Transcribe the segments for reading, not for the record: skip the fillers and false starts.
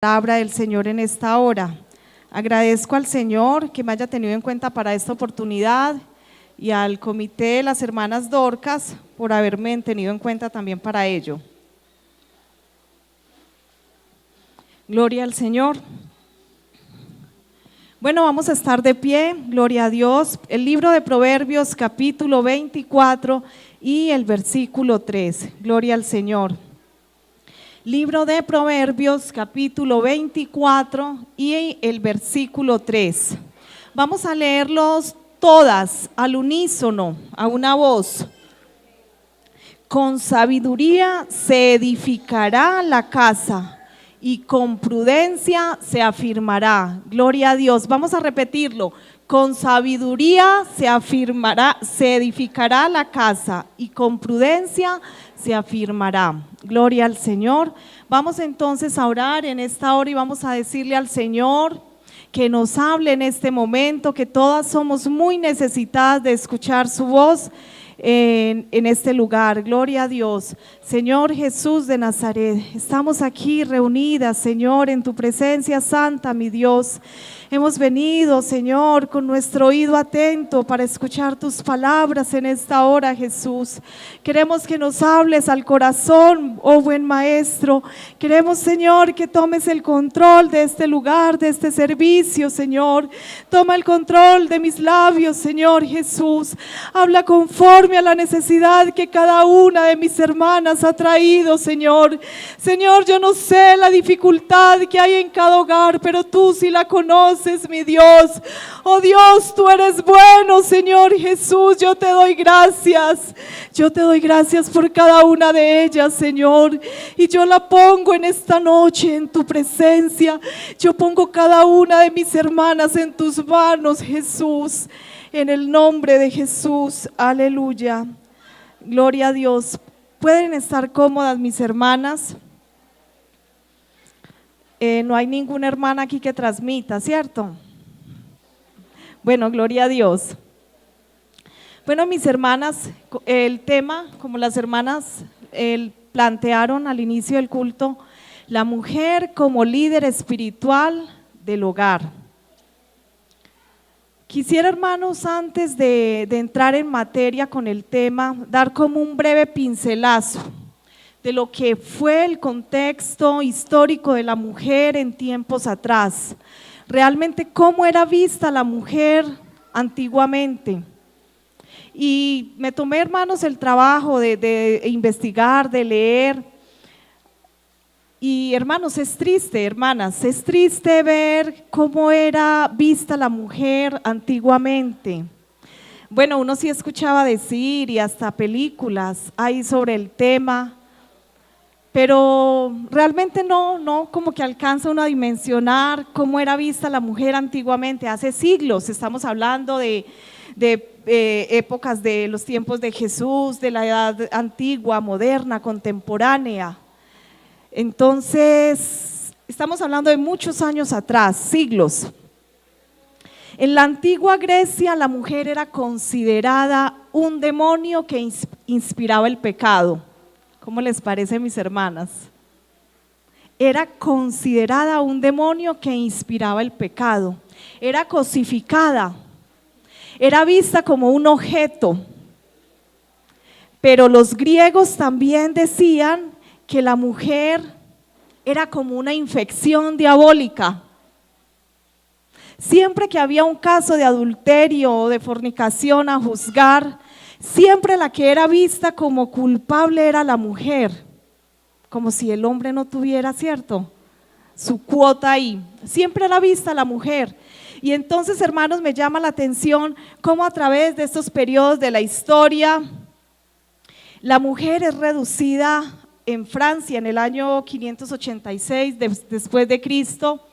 Palabra del Señor en esta hora. Agradezco al Señor que me haya tenido en cuenta para esta oportunidad y al comité de las hermanas Dorcas por haberme tenido en cuenta también para ello. Gloria al Señor. Bueno, vamos a estar de pie, gloria a Dios. El libro de Proverbios capítulo 24 y el versículo 3, gloria al Señor. Libro de Proverbios capítulo 24 y el versículo 3. Vamos a leerlos todas al unísono, a una voz. Con sabiduría se edificará la casa y con prudencia se afirmará. Gloria a Dios. Vamos a repetirlo. Con sabiduría se edificará la casa y con prudencia se afirmará. Gloria al Señor. Vamos entonces a orar en esta hora y vamos a decirle al Señor que nos hable en este momento, que todas somos muy necesitadas de escuchar su voz en este lugar. Gloria a Dios. Señor Jesús de Nazaret, estamos aquí reunidas, Señor, en tu presencia santa, mi Dios. Hemos venido, Señor, con nuestro oído atento para escuchar tus palabras en esta hora, Jesús. Queremos que nos hables al corazón, oh buen Maestro. Queremos, Señor, que tomes el control de este lugar, de este servicio, Señor. Toma el control de mis labios, Señor Jesús. Habla conforme a la necesidad que cada una de mis hermanas ha traído, Señor. Señor, yo no sé la dificultad que hay en cada hogar, pero tú sí la conoces, mi Dios. Oh Dios, tú eres bueno, Señor Jesús. Yo te doy gracias. Yo te doy gracias por cada una de ellas, Señor. Y yo la pongo en esta noche en tu presencia. Yo pongo cada una de mis hermanas en tus manos, Jesús. En el nombre de Jesús, aleluya. Gloria a Dios. Pueden estar cómodas mis hermanas. No hay ninguna hermana aquí que transmita, ¿cierto? Bueno, gloria a Dios. Bueno, mis hermanas, el tema, como las hermanas plantearon al inicio del culto, la mujer como líder espiritual del hogar. Quisiera, hermanos, antes de entrar en materia con el tema, dar como un breve pincelazo de lo que fue el contexto histórico de la mujer en tiempos atrás. Realmente cómo era vista la mujer antiguamente. Y me tomé, hermanos, el trabajo de investigar, de leer. Y hermanos, es triste, hermanas, es triste ver cómo era vista la mujer antiguamente. Bueno, uno sí escuchaba decir y hasta películas hay sobre el tema, pero realmente no como que alcanza uno a dimensionar cómo era vista la mujer antiguamente, hace siglos. Estamos hablando de épocas de los tiempos de Jesús, de la edad antigua, moderna, contemporánea. Entonces, estamos hablando de muchos años atrás, siglos. En la antigua Grecia la mujer era considerada un demonio que inspiraba el pecado. ¿Cómo les parece, mis hermanas? Era considerada un demonio que inspiraba el pecado. Era cosificada. Era vista como un objeto. Pero los griegos también decían que la mujer era como una infección diabólica. Siempre que había un caso de adulterio o de fornicación a juzgar, siempre la que era vista como culpable era la mujer, como si el hombre no tuviera, ¿cierto?, su cuota ahí. Siempre era vista la mujer. Y entonces, hermanos, me llama la atención cómo a través de estos periodos de la historia, la mujer es reducida. En Francia, en el año 586 después de Cristo,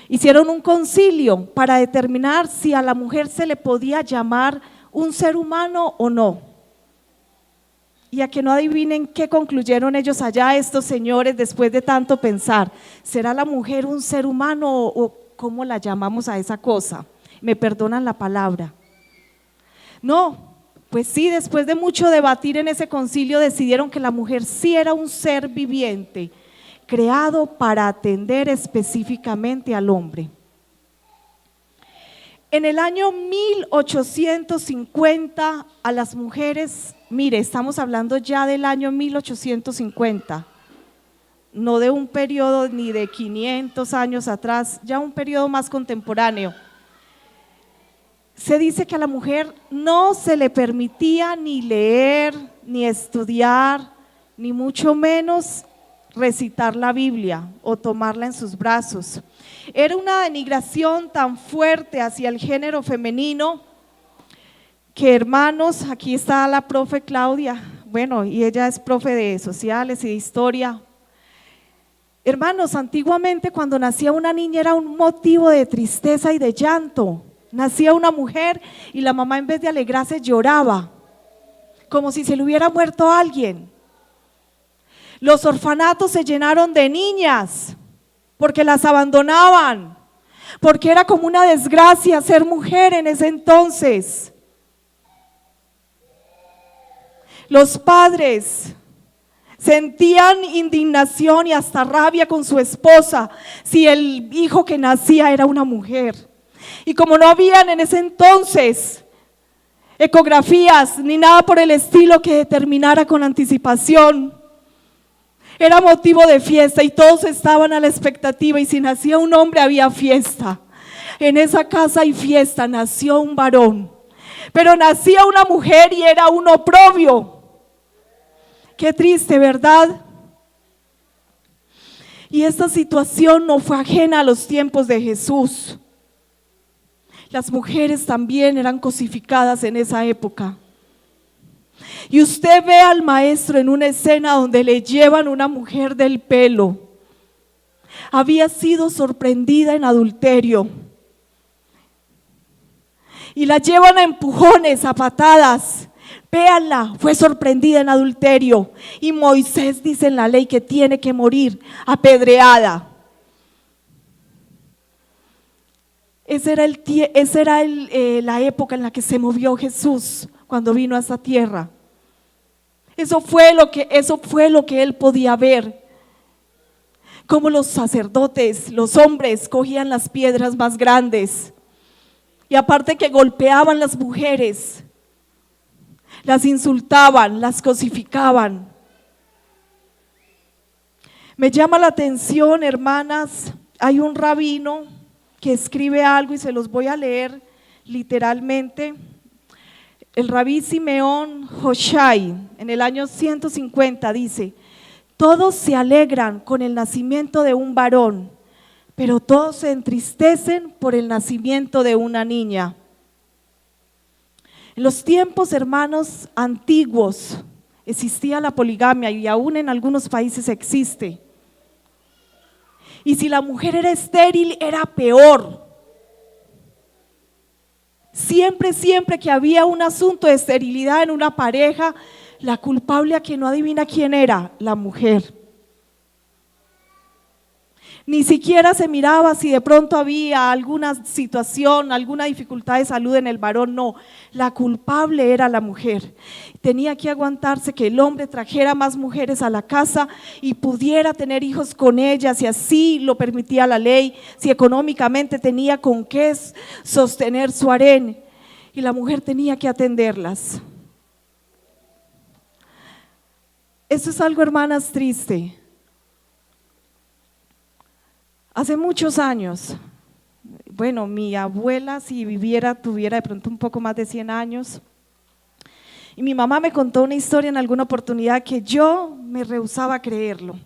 hicieron un concilio para determinar si a la mujer se le podía llamar un ser humano o no. Y a que no adivinen qué concluyeron ellos allá, estos señores, después de tanto pensar. ¿Será la mujer un ser humano o cómo la llamamos a esa cosa? Me perdonan la palabra. No. Pues sí, después de mucho debatir en ese concilio decidieron que la mujer sí era un ser viviente, creado para atender específicamente al hombre. En el año 1850 a las mujeres, mire, estamos hablando ya del año 1850, no de un periodo ni de 500 años atrás, ya un periodo más contemporáneo. Se dice que a la mujer no se le permitía ni leer, ni estudiar, ni mucho menos recitar la Biblia o tomarla en sus brazos. Era una denigración tan fuerte hacia el género femenino que, hermanos, aquí está la profe Claudia, bueno, y ella es profe de sociales y de historia. Hermanos, antiguamente cuando nacía una niña era un motivo de tristeza y de llanto. Nacía una mujer y la mamá, en vez de alegrarse, lloraba, como si se le hubiera muerto alguien. Los orfanatos se llenaron de niñas porque las abandonaban, porque era como una desgracia ser mujer en ese entonces. Los padres sentían indignación y hasta rabia con su esposa si el hijo que nacía era una mujer. Y como no habían en ese entonces ecografías ni nada por el estilo que determinara con anticipación, era motivo de fiesta y todos estaban a la expectativa, y si nacía un hombre había fiesta. En esa casa hay fiesta, nació un varón, pero nacía una mujer y era un oprobio. Qué triste, ¿verdad? Y esta situación no fue ajena a los tiempos de Jesús. Las mujeres también eran cosificadas en esa época. Y usted ve al maestro en una escena donde le llevan una mujer del pelo. Había sido sorprendida en adulterio. Y la llevan a empujones, a patadas. Véanla, fue sorprendida en adulterio. Y Moisés dice en la ley que tiene que morir apedreada. Esa era la época en la que se movió Jesús cuando vino a esta tierra. Eso fue lo que él podía ver. Como los sacerdotes, los hombres, cogían las piedras más grandes. Y aparte que golpeaban las mujeres, las insultaban, las cosificaban. Me llama la atención, hermanas, hay un rabino que escribe algo y se los voy a leer literalmente. El rabí Simeón Hoshai, en el año 150, dice: todos se alegran con el nacimiento de un varón, pero todos se entristecen por el nacimiento de una niña. En los tiempos, hermanos, antiguos existía la poligamia y aún en algunos países existe. Y si la mujer era estéril, era peor. Siempre que había un asunto de esterilidad en una pareja, la culpable, a quien no adivina quién era, la mujer. Ni siquiera se miraba si de pronto había alguna situación, alguna dificultad de salud en el varón, no, la culpable era la mujer. Tenía que aguantarse que el hombre trajera más mujeres a la casa y pudiera tener hijos con ellas, si así lo permitía la ley, si económicamente tenía con qué sostener su harén, y la mujer tenía que atenderlas. Esto es algo, hermanas, triste. Hace muchos años, bueno, mi abuela, si viviera, tuviera de pronto un poco más de 100 años, y mi mamá me contó una historia en alguna oportunidad que yo me rehusaba a creerlo.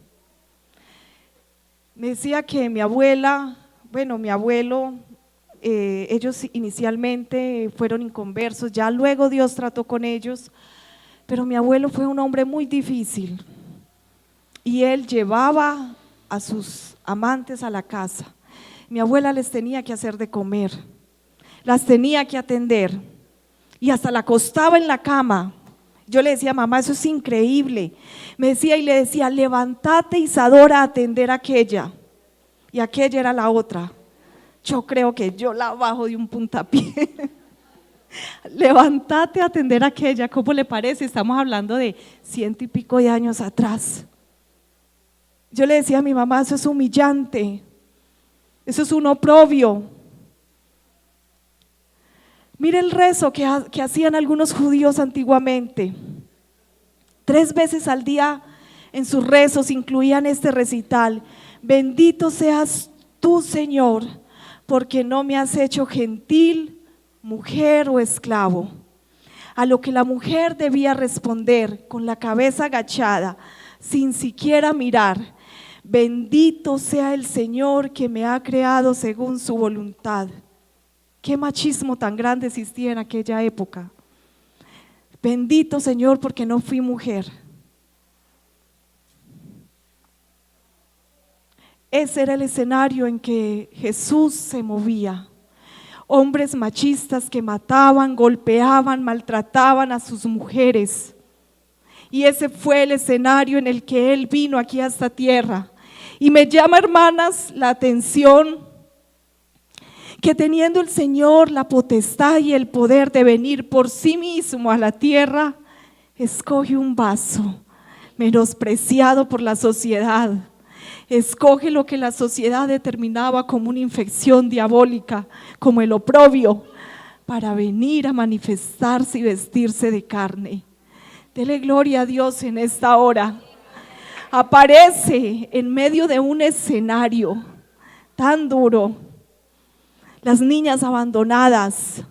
Me decía que mi abuela, bueno, mi abuelo, ellos inicialmente fueron inconversos, ya luego Dios trató con ellos, pero mi abuelo fue un hombre muy difícil y él llevaba a sus amantes a la casa. Mi abuela les tenía que hacer de comer, las tenía que atender y hasta la acostaba en la cama. Yo le decía: mamá, eso es increíble. Me decía y le decía: levántate, Isadora, a atender a aquella. Y aquella era la otra. Yo creo que yo la bajo de un puntapié. Levántate a atender a aquella. ¿Cómo le parece? Estamos hablando de 100 y pico de años atrás. Yo le decía a mi mamá, eso es humillante, eso es un oprobio. Mire el rezo que hacían algunos judíos antiguamente. 3 veces al día en sus rezos incluían este recital: bendito seas tú, Señor, porque no me has hecho gentil, mujer o esclavo. A lo que la mujer debía responder con la cabeza agachada, sin siquiera mirar: bendito sea el Señor que me ha creado según su voluntad. Qué machismo tan grande existía en aquella época. Bendito Señor porque no fui mujer. Ese era el escenario en que Jesús se movía. Hombres machistas que mataban, golpeaban, maltrataban a sus mujeres. Y ese fue el escenario en el que Él vino aquí a esta tierra. Y me llama, hermanas, la atención que teniendo el Señor la potestad y el poder de venir por sí mismo a la tierra, escoge un vaso menospreciado por la sociedad. Escoge lo que la sociedad determinaba como una infección diabólica, como el oprobio, para venir a manifestarse y vestirse de carne. Dele gloria a Dios en esta hora. Aparece en medio de un escenario tan duro. Las niñas abandonadas.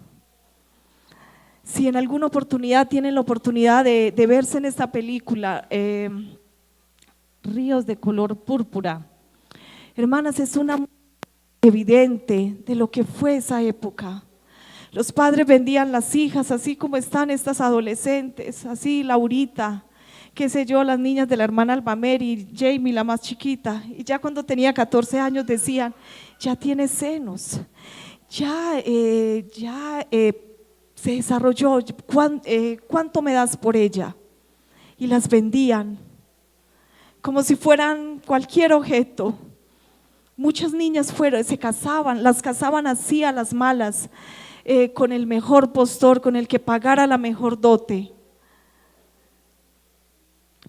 Si en alguna oportunidad tienen la oportunidad de verse en esta película, Ríos de color púrpura, hermanas, es una evidente de lo que fue esa época. Los padres vendían las hijas, así como están estas adolescentes, así Laurita, qué sé yo, las niñas de la hermana Albameri, Jamie, la más chiquita, y ya cuando tenía 14 años decían: ya tiene senos, ya se desarrolló, ¿cuánto me das por ella? Y las vendían como si fueran cualquier objeto. Muchas niñas se casaban, las casaban así a las malas, con el mejor postor, con el que pagara la mejor dote.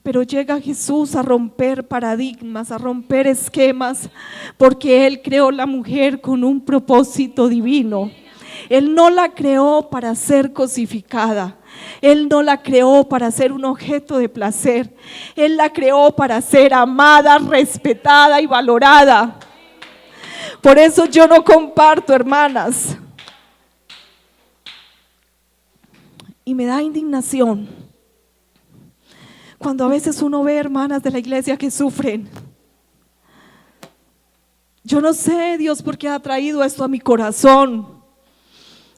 Pero llega Jesús a romper paradigmas, a romper esquemas, porque Él creó la mujer con un propósito divino. Él no la creó para ser cosificada. Él no la creó para ser un objeto de placer. Él la creó para ser amada, respetada y valorada. Por eso yo no comparto, hermanas. Y me da indignación cuando a veces uno ve hermanas de la iglesia que sufren. Yo no sé, Dios, por qué ha traído esto a mi corazón.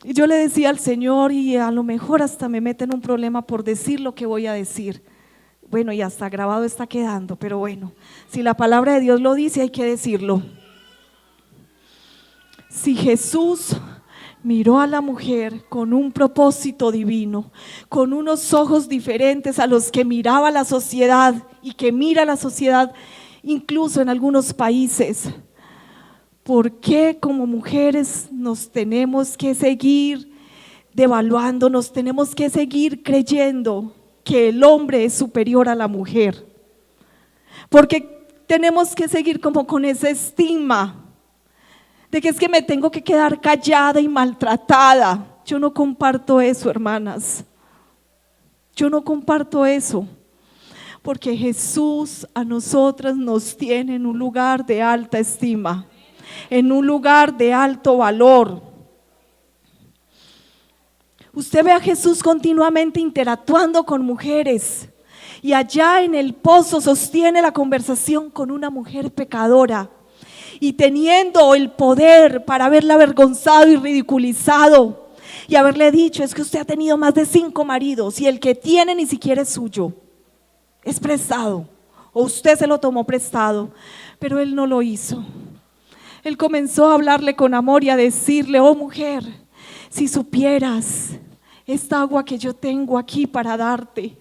Y yo le decía al Señor, y a lo mejor hasta me mete en un problema por decir lo que voy a decir. Bueno, y hasta grabado está quedando, pero bueno, si la palabra de Dios lo dice, hay que decirlo. Si Jesús miró a la mujer con un propósito divino, con unos ojos diferentes a los que miraba la sociedad y que mira la sociedad incluso en algunos países, ¿por qué como mujeres nos tenemos que seguir devaluando, nos tenemos que seguir creyendo que el hombre es superior a la mujer? Porque tenemos que seguir como con ese estigma de que es que me tengo que quedar callada y maltratada. Yo no comparto eso, hermanas. Yo no comparto eso, porque Jesús a nosotras nos tiene en un lugar de alta estima, en un lugar de alto valor. Usted ve a Jesús continuamente interactuando con mujeres, y allá en el pozo sostiene la conversación con una mujer pecadora, y teniendo el poder para haberla avergonzado y ridiculizado y haberle dicho: es que usted ha tenido más de 5 maridos y el que tiene ni siquiera es suyo, es prestado, o usted se lo tomó prestado. Pero él no lo hizo. Él comenzó a hablarle con amor y a decirle: oh mujer, si supieras esta agua que yo tengo aquí para darte,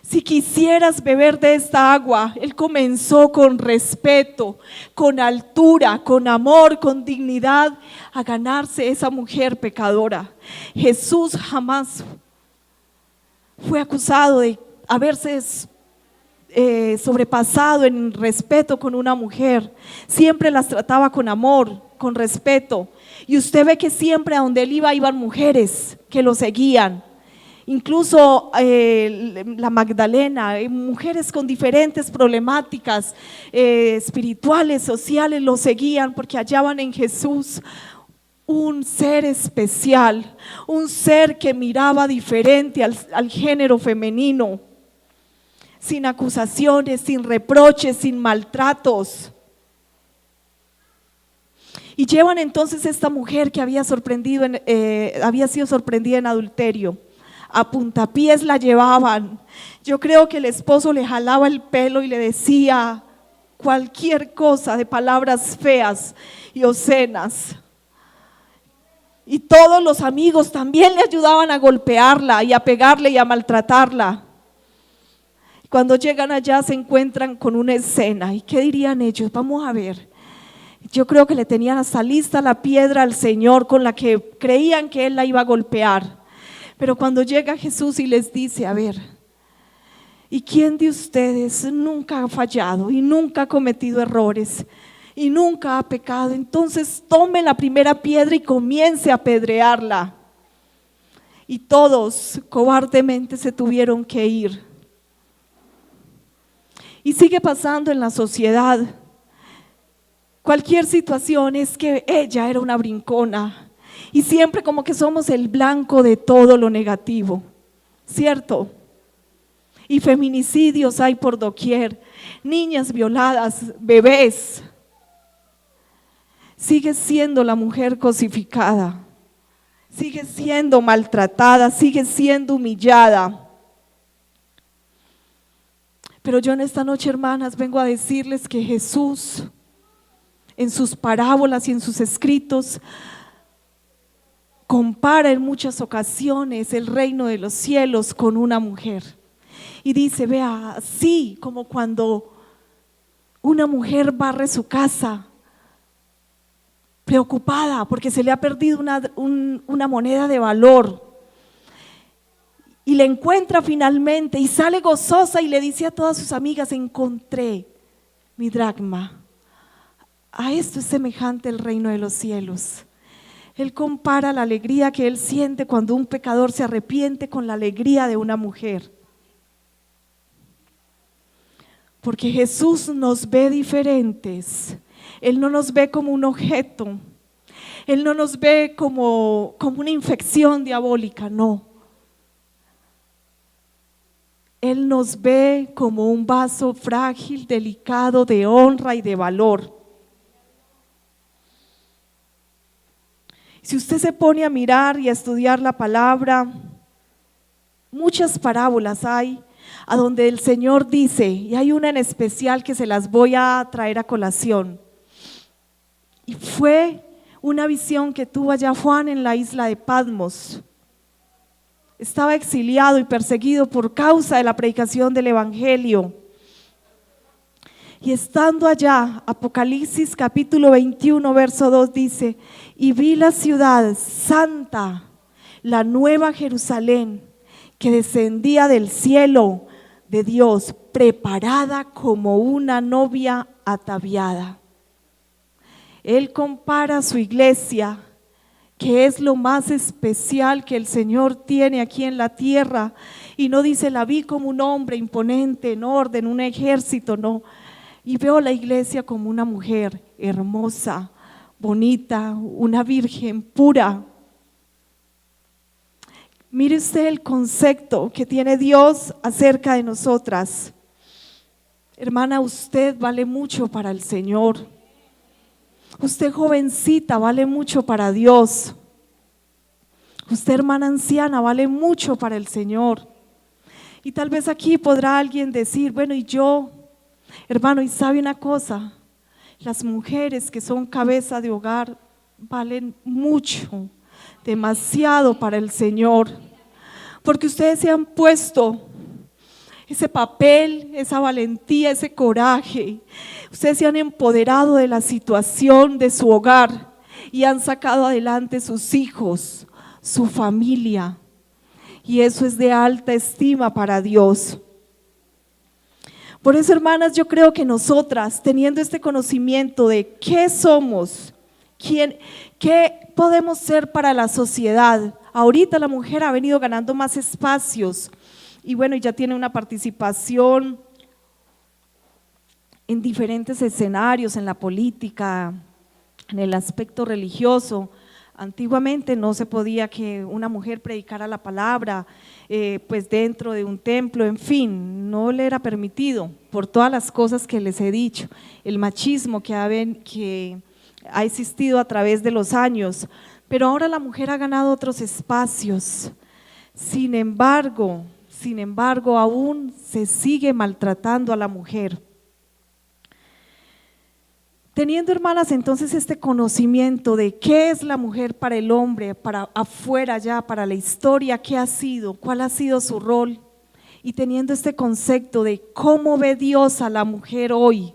si quisieras beber de esta agua. Él comenzó con respeto, con altura, con amor, con dignidad a ganarse esa mujer pecadora. Jesús jamás fue acusado de haberse sobrepasado en respeto con una mujer, siempre las trataba con amor, con respeto, y usted ve que siempre a donde él iba iban mujeres que lo seguían. Incluso la Magdalena, mujeres con diferentes problemáticas espirituales, sociales, lo seguían porque hallaban en Jesús un ser especial, un ser que miraba diferente al género femenino, sin acusaciones, sin reproches, sin maltratos. Y llevan entonces esta mujer que había sido sorprendida en adulterio. A puntapiés la llevaban. Yo creo que el esposo le jalaba el pelo y le decía cualquier cosa de palabras feas y obscenas. Y todos los amigos también le ayudaban a golpearla y a pegarle y a maltratarla. Cuando llegan allá se encuentran con una escena. ¿Y qué dirían ellos? Vamos a ver. Yo creo que le tenían hasta lista la piedra al Señor con la que creían que Él la iba a golpear. Pero cuando llega Jesús y les dice, a ver, ¿y quién de ustedes nunca ha fallado y nunca ha cometido errores y nunca ha pecado? Entonces tome la primera piedra y comience a apedrearla. Y todos cobardemente se tuvieron que ir. Y sigue pasando en la sociedad. Cualquier situación es que ella era una brincona. Y siempre como que somos el blanco de todo lo negativo, ¿cierto? Y feminicidios hay por doquier, niñas violadas, bebés. Sigue siendo la mujer cosificada, sigue siendo maltratada, sigue siendo humillada. Pero yo en esta noche, hermanas, vengo a decirles que Jesús, en sus parábolas y en sus escritos, compara en muchas ocasiones el reino de los cielos con una mujer. Y dice, vea, así como cuando una mujer barre su casa, preocupada porque se le ha perdido una moneda de valor, y la encuentra finalmente y sale gozosa y le dice a todas sus amigas, encontré mi dracma. A esto es semejante el reino de los cielos. Él compara la alegría que él siente cuando un pecador se arrepiente con la alegría de una mujer. Porque Jesús nos ve diferentes. Él no nos ve como un objeto. Él no nos ve como una infección diabólica, no. Él nos ve como un vaso frágil, delicado, de honra y de valor. Si usted se pone a mirar y a estudiar la palabra, muchas parábolas hay a donde el Señor dice, y hay una en especial que se las voy a traer a colación. Y fue una visión que tuvo allá Juan en la isla de Patmos. Estaba exiliado y perseguido por causa de la predicación del Evangelio. Y estando allá, Apocalipsis capítulo 21, verso 2 dice, y vi la ciudad santa, la nueva Jerusalén, que descendía del cielo de Dios, preparada como una novia ataviada. Él compara a su iglesia, que es lo más especial que el Señor tiene aquí en la tierra, y no dice, la vi como un hombre imponente, en orden, un ejército, no. Y veo la iglesia como una mujer hermosa, bonita, una virgen pura. Mire usted el concepto que tiene Dios acerca de nosotras. Hermana, usted vale mucho para el Señor. Usted, jovencita, vale mucho para Dios. Usted, hermana anciana, vale mucho para el Señor. Y tal vez aquí podrá alguien decir, bueno, y yo, hermano, y sabe una cosa, las mujeres que son cabeza de hogar valen mucho, demasiado para el Señor, porque ustedes se han puesto ese papel, esa valentía, ese coraje, ustedes se han empoderado de la situación de su hogar y han sacado adelante sus hijos, su familia, y eso es de alta estima para Dios. Por eso, hermanas, yo creo que nosotras, teniendo este conocimiento de qué somos, qué podemos ser para la sociedad, ahorita la mujer ha venido ganando más espacios y bueno, ya tiene una participación en diferentes escenarios, en la política, en el aspecto religioso. Antiguamente no se podía que una mujer predicara la palabra pues dentro de un templo, en fin, no le era permitido por todas las cosas que les he dicho, el machismo que ha existido a través de los años, pero ahora la mujer ha ganado otros espacios. Sin embargo, aún se sigue maltratando a la mujer. Teniendo, hermanas, entonces este conocimiento de qué es la mujer para el hombre, para afuera ya, para la historia, qué ha sido, cuál ha sido su rol, y teniendo este concepto de cómo ve Dios a la mujer hoy,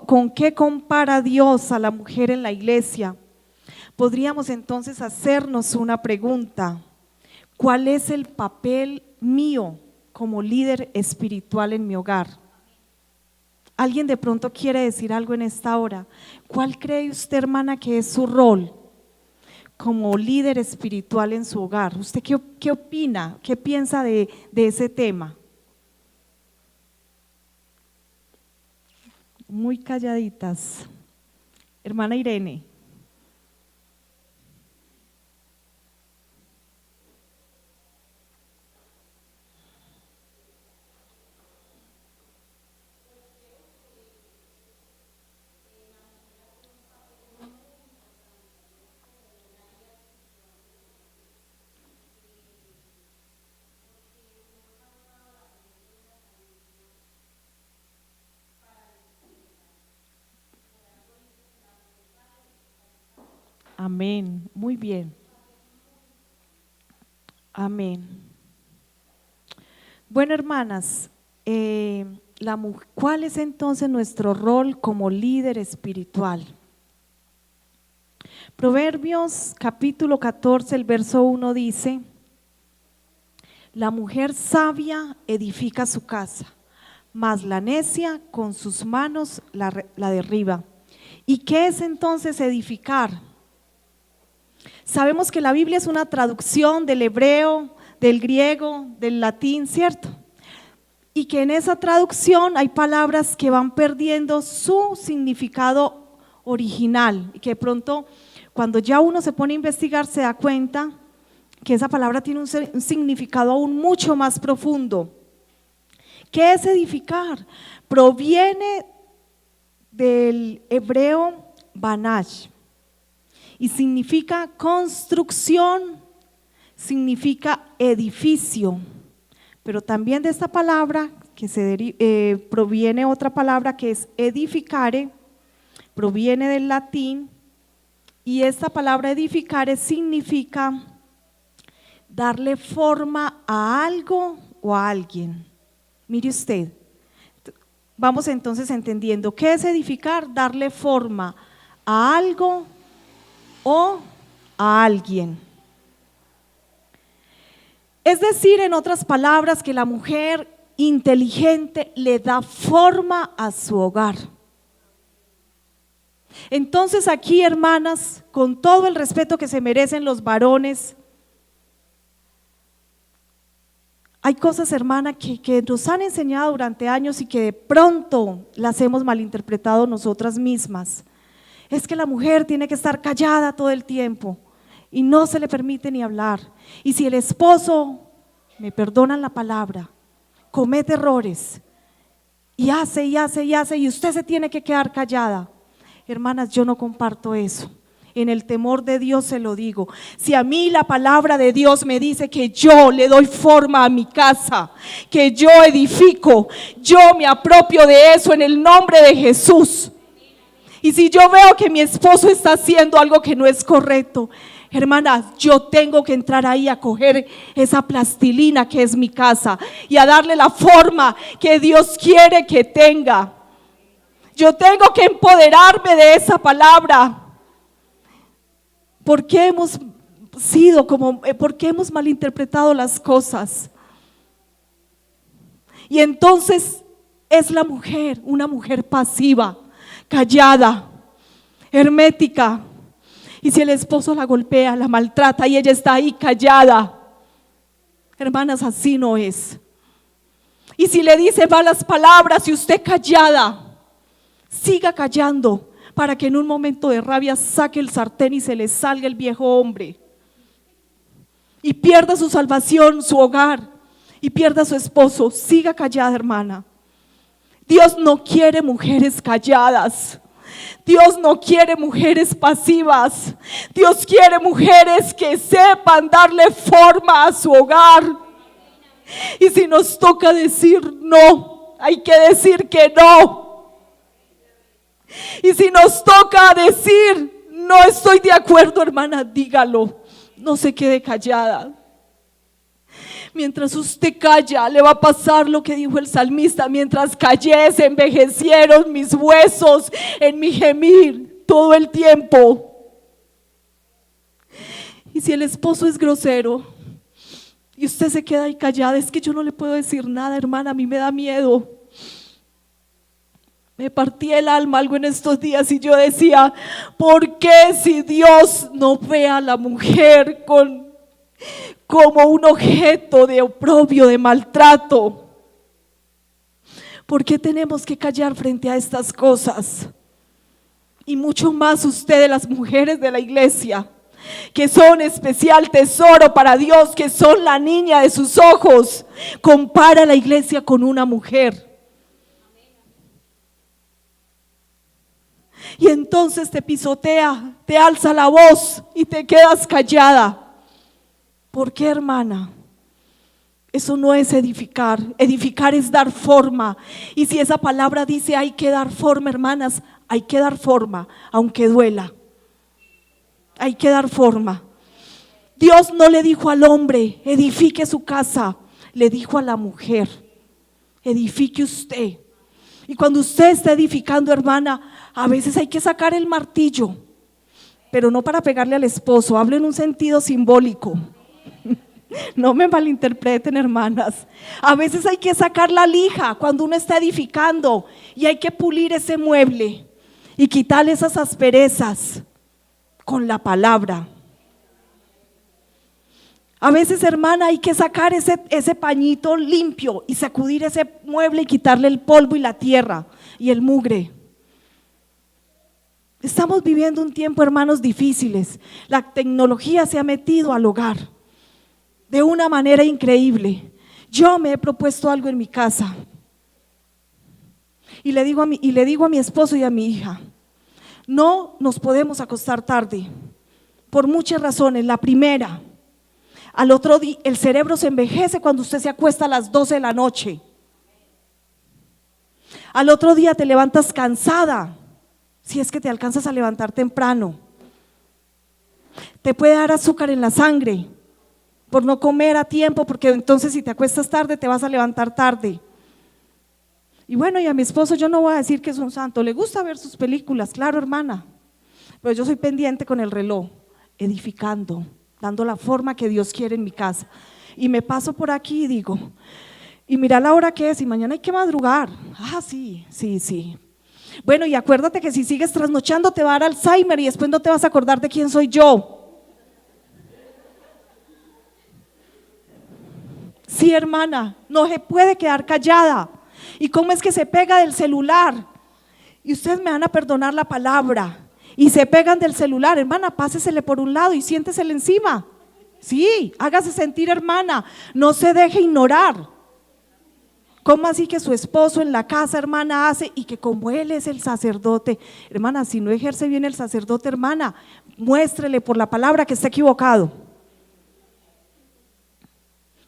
con qué compara Dios a la mujer en la iglesia, podríamos entonces hacernos una pregunta: ¿cuál es el papel mío como líder espiritual en mi hogar? ¿Alguien de pronto quiere decir algo en esta hora? ¿Cuál cree usted, hermana, que es su rol como líder espiritual en su hogar? ¿Usted qué opina? ¿Qué piensa de ese tema? Muy calladitas. Hermana Irene. Amén, muy bien. Amén. Bueno, hermanas, ¿cuál es entonces nuestro rol como líder espiritual? Proverbios capítulo 14, el verso 1 dice: la mujer sabia edifica su casa, mas la necia con sus manos la derriba. ¿Y qué es entonces edificar? Sabemos que la Biblia es una traducción del hebreo, del griego, del latín, ¿cierto? Y que en esa traducción hay palabras que van perdiendo su significado original y que de pronto cuando ya uno se pone a investigar se da cuenta que esa palabra tiene un significado aún mucho más profundo. ¿Qué es edificar? Proviene del hebreo banash y significa construcción, significa edificio, pero también de esta palabra que proviene otra palabra que es edificare, proviene del latín, y esta palabra edificare significa darle forma a algo o a alguien. Mire usted, vamos entonces entendiendo qué es edificar: darle forma a algo o a alguien. Es decir, en otras palabras, que la mujer inteligente le da forma a su hogar. Entonces aquí, hermanas, con todo el respeto que se merecen los varones, hay cosas, hermana, que nos han enseñado durante años y que de pronto las hemos malinterpretado nosotras mismas. Es que la mujer tiene que estar callada todo el tiempo y no se le permite ni hablar. Y si el esposo, me perdonan la palabra, comete errores y hace y usted se tiene que quedar callada. Hermanas, yo no comparto eso. En el temor de Dios se lo digo. Si a mí la palabra de Dios me dice que yo le doy forma a mi casa, que yo edifico, yo me apropio de eso en el nombre de Jesús. Y si yo veo que mi esposo está haciendo algo que no es correcto, hermanas, yo tengo que entrar ahí a coger esa plastilina que es mi casa y a darle la forma que Dios quiere que tenga. Yo tengo que empoderarme de esa palabra. ¿Por qué hemos malinterpretado las cosas? Y entonces es la mujer, una mujer pasiva, callada, hermética. Y si el esposo la golpea, la maltrata y ella está ahí callada, hermanas, así no es. Y si le dice malas palabras y usted callada, siga callando para que en un momento de rabia saque el sartén y se le salga el viejo hombre y pierda su salvación, su hogar, y pierda su esposo. Siga callada, hermana. Dios no quiere mujeres calladas. Dios no quiere mujeres pasivas. Dios quiere mujeres que sepan darle forma a su hogar. Y si nos toca decir no, hay que decir que no. Y si nos toca decir no estoy de acuerdo, hermana, dígalo. No se quede callada. Mientras usted calla, le va a pasar lo que dijo el salmista: mientras callé, se envejecieron mis huesos en mi gemir todo el tiempo. Y si el esposo es grosero y usted se queda ahí callada, es que yo no le puedo decir nada, hermana, a mí me da miedo. Me partí el alma algo en estos días y yo decía: ¿por qué si Dios no ve a la mujer como un objeto de oprobio, de maltrato? ¿Por qué tenemos que callar frente a estas cosas? Y mucho más ustedes, las mujeres de la iglesia, que son especial tesoro para Dios, que son la niña de sus ojos. Compara la iglesia con una mujer. Y entonces te pisotea, te alza la voz y te quedas callada. ¿Por qué, hermana? Eso no es edificar. Edificar es dar forma. Y si esa palabra dice hay que dar forma, hermanas, hay que dar forma, aunque duela. Hay que dar forma. Dios no le dijo al hombre: edifique su casa. Le dijo a la mujer: edifique usted. Y cuando usted está edificando, hermana, a veces hay que sacar el martillo, pero no para pegarle al esposo. Hablo en un sentido simbólico. No me malinterpreten, hermanas. A veces hay que sacar la lija cuando uno está edificando y hay que pulir ese mueble y quitarle esas asperezas con la palabra. A veces, hermana, hay que sacar ese pañito limpio y sacudir ese mueble y quitarle el polvo y la tierra y el mugre. Estamos viviendo un tiempo, hermanos, difíciles. La tecnología se ha metido al hogar de una manera increíble. Yo me he propuesto algo en mi casa y le digo a mi esposo y a mi hija: no nos podemos acostar tarde por muchas razones. La primera, al otro día el cerebro se envejece cuando usted se acuesta a las 12 de la noche. Al otro día te levantas cansada, si es que te alcanzas a levantar temprano. Te puede dar azúcar en la sangre por no comer a tiempo, porque entonces si te acuestas tarde te vas a levantar tarde. Y bueno, y a mi esposo yo no voy a decir que es un santo, le gusta ver sus películas, claro, hermana, pero yo soy pendiente con el reloj, edificando, dando la forma que Dios quiere en mi casa. Y me paso por aquí y digo: y mira la hora que es, y mañana hay que madrugar. Ah, sí. Bueno, y acuérdate que si sigues trasnochando te va a dar Alzheimer y después no te vas a acordar de quién soy yo. Sí, hermana, no se puede quedar callada. ¿Y cómo es que se pega del celular? Y ustedes me van a perdonar la palabra. Y se pegan del celular, hermana, pásesele por un lado y siéntesele encima. Sí, hágase sentir, hermana, no se deje ignorar. ¿Cómo así que su esposo en la casa, hermana, hace? Y que como él es el sacerdote, hermana, si no ejerce bien el sacerdote, hermana, muéstrele por la palabra que está equivocado.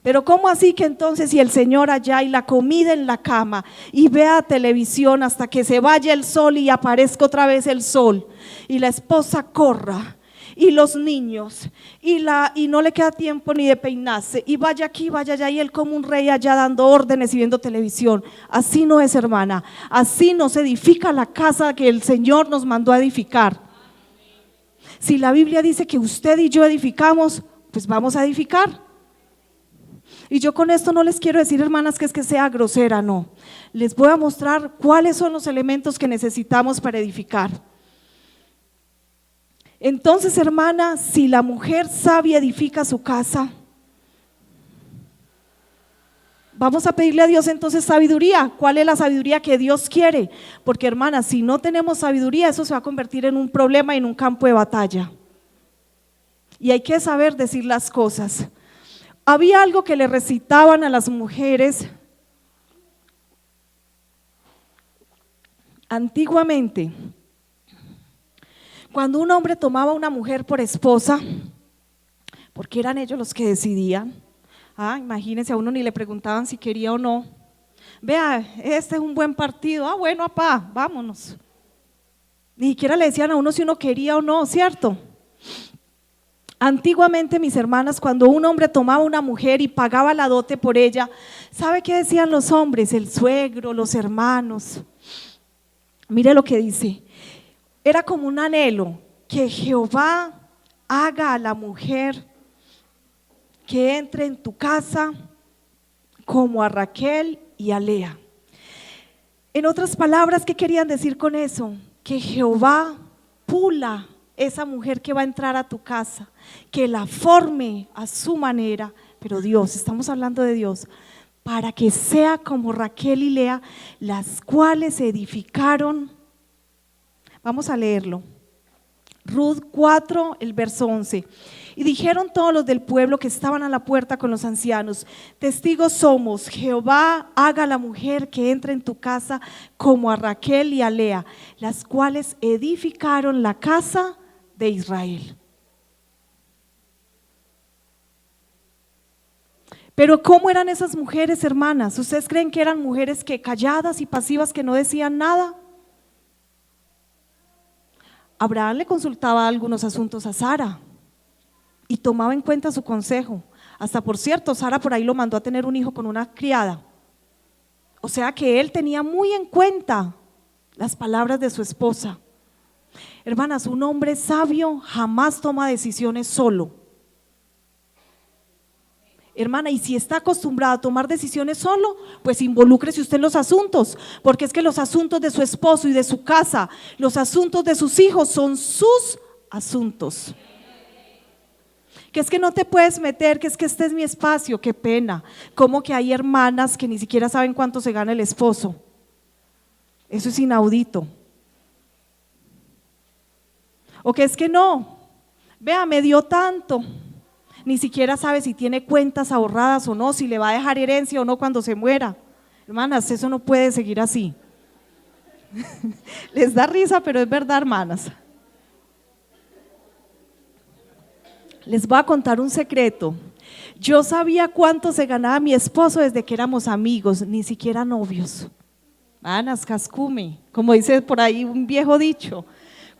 Pero ¿cómo así que entonces si el Señor allá y la comida en la cama y vea televisión hasta que se vaya el sol y aparezca otra vez el sol y la esposa corra y los niños y no le queda tiempo ni de peinarse y vaya aquí, vaya allá y él como un rey allá dando órdenes y viendo televisión? Así no es, hermana, así no se edifica la casa que el Señor nos mandó a edificar. Si la Biblia dice que usted y yo edificamos, pues vamos a edificar. Y yo con esto no les quiero decir, hermanas, que es que sea grosera, no. Les voy a mostrar cuáles son los elementos que necesitamos para edificar. Entonces, hermana, si la mujer sabia edifica su casa, vamos a pedirle a Dios entonces sabiduría. ¿Cuál es la sabiduría que Dios quiere? Porque, hermana, si no tenemos sabiduría, eso se va a convertir en un problema y en un campo de batalla. Y hay que saber decir las cosas. Había algo que le recitaban a las mujeres antiguamente. Cuando un hombre tomaba a una mujer por esposa, porque eran ellos los que decidían, imagínense, a uno ni le preguntaban si quería o no. Vea, este es un buen partido, bueno, papá, vámonos. Ni siquiera le decían a uno si uno quería o no, ¿cierto? Antiguamente, mis hermanas, cuando un hombre tomaba a una mujer y pagaba la dote por ella, ¿sabe qué decían los hombres? El suegro, los hermanos. Mire lo que dice. Era como un anhelo que Jehová haga a la mujer que entre en tu casa como a Raquel y a Lea. En otras palabras, ¿qué querían decir con eso? Que Jehová pula esa mujer que va a entrar a tu casa, que la forme a su manera, pero Dios, estamos hablando de Dios, para que sea como Raquel y Lea, las cuales se edificaron. Vamos a leerlo. Ruth 4, el verso 11. Y dijeron todos los del pueblo que estaban a la puerta con los ancianos: testigos somos, Jehová haga a la mujer que entre en tu casa como a Raquel y a Lea, las cuales edificaron la casa de Israel. Pero ¿cómo eran esas mujeres, hermanas? ¿Ustedes creen que eran mujeres que calladas y pasivas, que no decían nada? Abraham le consultaba algunos asuntos a Sara y tomaba en cuenta su consejo. Hasta, por cierto, Sara por ahí lo mandó a tener un hijo con una criada. O sea que él tenía muy en cuenta las palabras de su esposa. Hermanas, un hombre sabio jamás toma decisiones solo. Hermana, y si está acostumbrada a tomar decisiones solo, pues involúcrese usted en los asuntos, porque es que los asuntos de su esposo y de su casa, los asuntos de sus hijos son sus asuntos. Que es que no te puedes meter, que es que este es mi espacio, qué pena. Como que hay hermanas que ni siquiera saben cuánto se gana el esposo. Eso es inaudito. O que es que no, vea, me dio tanto. Ni siquiera sabe si tiene cuentas ahorradas o no, si le va a dejar herencia o no cuando se muera. Hermanas, eso no puede seguir así. Les da risa, pero es verdad, hermanas. Les voy a contar un secreto. Yo sabía cuánto se ganaba mi esposo desde que éramos amigos, ni siquiera novios. Hermanas, cascume, como dice por ahí un viejo dicho.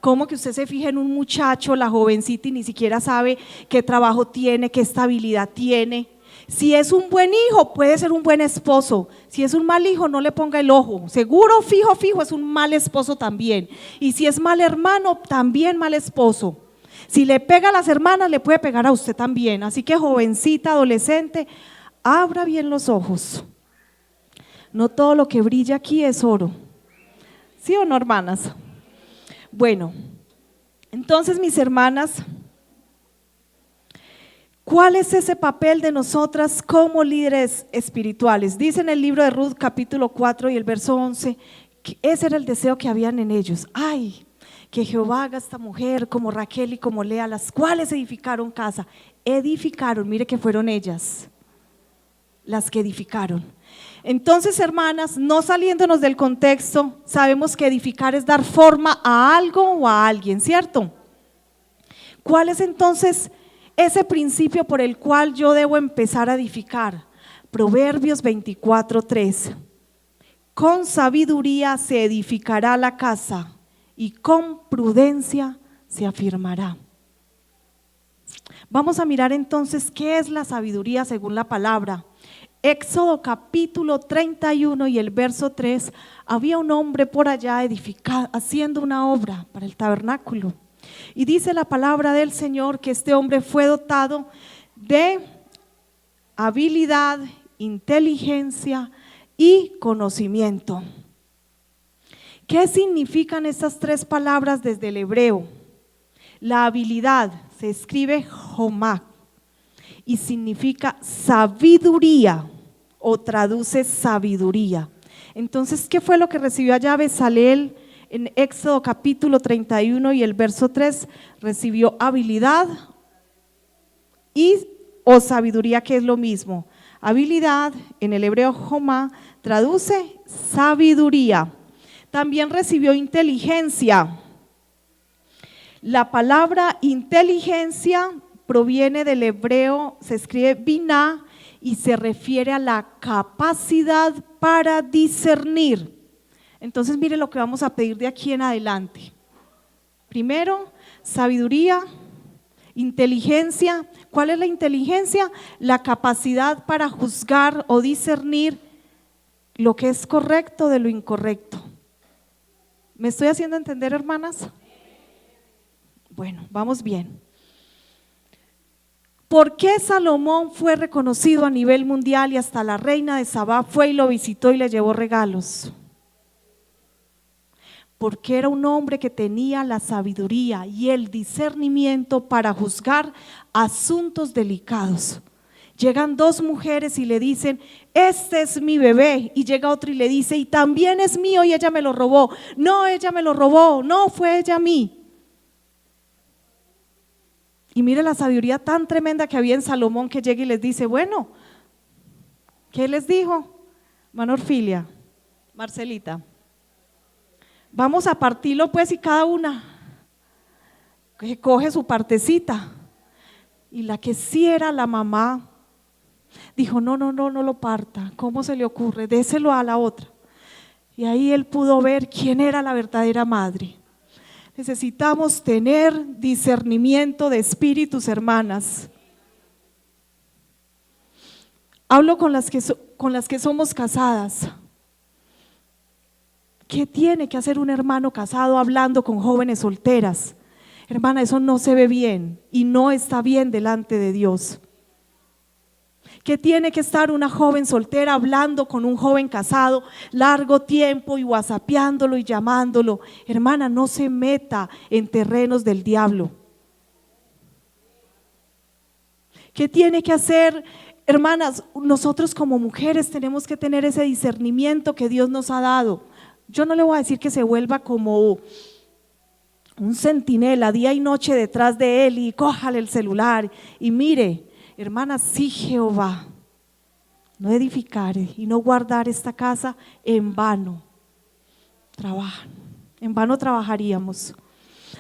¿Cómo que usted se fija en un muchacho, la jovencita, y ni siquiera sabe qué trabajo tiene, qué estabilidad tiene? Si es un buen hijo, puede ser un buen esposo. Si es un mal hijo, no le ponga el ojo. Seguro, fijo, es un mal esposo también. Y si es mal hermano, también mal esposo. Si le pega a las hermanas, le puede pegar a usted también. Así que, jovencita, adolescente, abra bien los ojos. No todo lo que brilla aquí es oro. ¿Sí o no, hermanas? Bueno, entonces, mis hermanas, ¿cuál es ese papel de nosotras como líderes espirituales? Dice en el libro de Ruth capítulo 4 y el verso 11, que ese era el deseo que habían en ellos. Ay, que Jehová haga a esta mujer como Raquel y como Lea, las cuales edificaron casa. Edificaron, mire que fueron ellas las que edificaron. Entonces, hermanas, no saliéndonos del contexto, sabemos que edificar es dar forma a algo o a alguien, ¿cierto? ¿Cuál es entonces ese principio por el cual yo debo empezar a edificar? Proverbios 24:3. Con sabiduría se edificará la casa y con prudencia se afirmará. Vamos a mirar entonces qué es la sabiduría según la palabra. Éxodo capítulo 31 y el verso 3, había un hombre por allá haciendo una obra para el tabernáculo. Y dice la palabra del Señor que este hombre fue dotado de habilidad, inteligencia y conocimiento. ¿Qué significan estas tres palabras desde el hebreo? La habilidad se escribe jomá y significa sabiduría o traduce sabiduría. Entonces, ¿qué fue lo que recibió allá Bezaleel en Éxodo capítulo 31 y el verso 3? Recibió habilidad o sabiduría, que es lo mismo. Habilidad en el hebreo jomá traduce sabiduría. También recibió inteligencia. La palabra inteligencia proviene del hebreo, se escribe biná y se refiere a la capacidad para discernir. Entonces mire lo que vamos a pedir de aquí en adelante. Primero, sabiduría, inteligencia. ¿Cuál es la inteligencia? La capacidad para juzgar o discernir lo que es correcto de lo incorrecto. ¿Me estoy haciendo entender, hermanas? Bueno, vamos bien. ¿Por qué Salomón fue reconocido a nivel mundial y hasta la reina de Sabá fue y lo visitó y le llevó regalos? Porque era un hombre que tenía la sabiduría y el discernimiento para juzgar asuntos delicados. Llegan dos mujeres y le dicen: este es mi bebé, y llega otro y le dice: y también es mío y ella me lo robó. No, ella me lo robó, no, fue ella a mí. Y mire la sabiduría tan tremenda que había en Salomón, que llega y les dice: bueno, ¿qué les dijo? Hermana Orfilia, Marcelita, vamos a partirlo pues, y cada una que coge su partecita. Y la que sí era la mamá dijo: no lo parta, ¿cómo se le ocurre? Déselo a la otra. Y ahí él pudo ver quién era la verdadera madre. Necesitamos tener discernimiento de espíritus, hermanas. Hablo con las que somos casadas. ¿Qué tiene que hacer un hermano casado hablando con jóvenes solteras? Hermana, eso no se ve bien y no está bien delante de Dios. ¿Qué tiene que estar una joven soltera hablando con un joven casado largo tiempo y whatsappeándolo y llamándolo? Hermana, no se meta en terrenos del diablo. ¿Qué tiene que hacer? Hermanas, nosotros como mujeres tenemos que tener ese discernimiento que Dios nos ha dado. Yo no le voy a decir que se vuelva como un centinela día y noche detrás de él y cójale el celular y mire. Hermanas, si Jehová no edificare y no guardar esta casa, en vano trabajan, en vano trabajaríamos.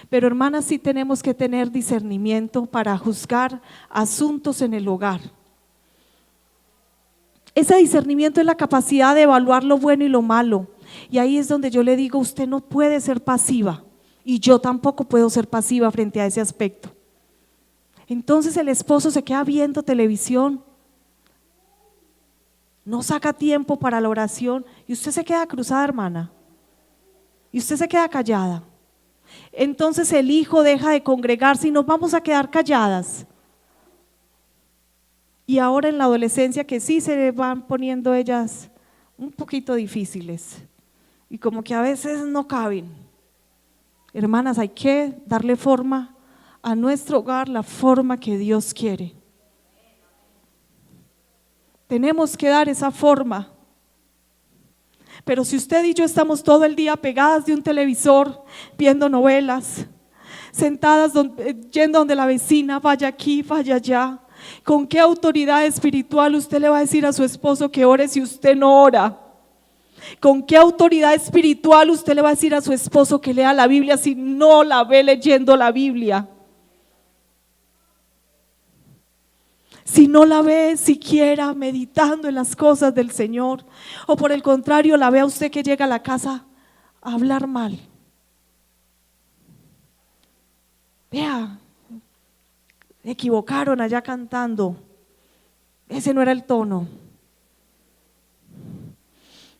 Pero hermanas, sí tenemos que tener discernimiento para juzgar asuntos en el hogar. Ese discernimiento es la capacidad de evaluar lo bueno y lo malo. Y ahí es donde yo le digo: usted no puede ser pasiva, y yo tampoco puedo ser pasiva frente a ese aspecto. Entonces el esposo se queda viendo televisión, no saca tiempo para la oración y usted se queda cruzada, hermana, y usted se queda callada. Entonces el hijo deja de congregarse y nos vamos a quedar calladas. Y ahora en la adolescencia, que sí se van poniendo ellas un poquito difíciles y como que a veces no caben. Hermanas, hay que darle forma a nuestro hogar, la forma que Dios quiere. Tenemos que dar esa forma. Pero si usted y yo estamos todo el día pegadas de un televisor, viendo novelas, sentadas yendo donde la vecina, vaya aquí, vaya allá, ¿con qué autoridad espiritual usted le va a decir a su esposo que ore si usted no ora? ¿Con qué autoridad espiritual usted le va a decir a su esposo que lea la Biblia si no la ve leyendo la Biblia? Si no la ve siquiera meditando en las cosas del Señor, o por el contrario la ve a usted que llega a la casa a hablar mal. Vea, equivocaron allá cantando, ese no era el tono,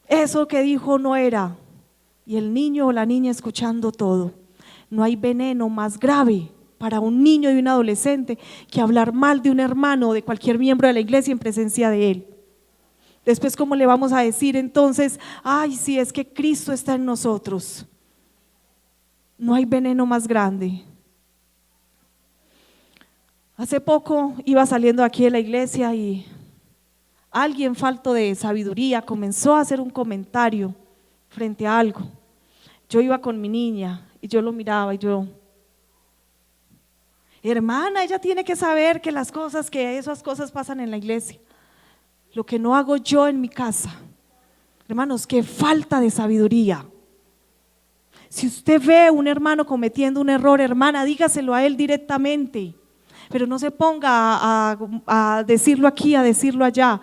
eso que dijo no era, y el niño o la niña escuchando todo. No hay veneno más grave para un niño y un adolescente que hablar mal de un hermano o de cualquier miembro de la iglesia en presencia de él. Después, ¿cómo le vamos a decir entonces? Ay, sí, es que Cristo está en nosotros. No hay veneno más grande. Hace poco iba saliendo aquí de la iglesia y alguien falto de sabiduría comenzó a hacer un comentario frente a algo. Yo iba con mi niña y yo lo miraba y yo, hermana, ella tiene que saber que esas cosas pasan en la iglesia. Lo que no hago yo en mi casa. Hermanos, qué falta de sabiduría. Si usted ve a un hermano cometiendo un error, hermana, dígaselo a él directamente, pero no se ponga a decirlo aquí, a decirlo allá.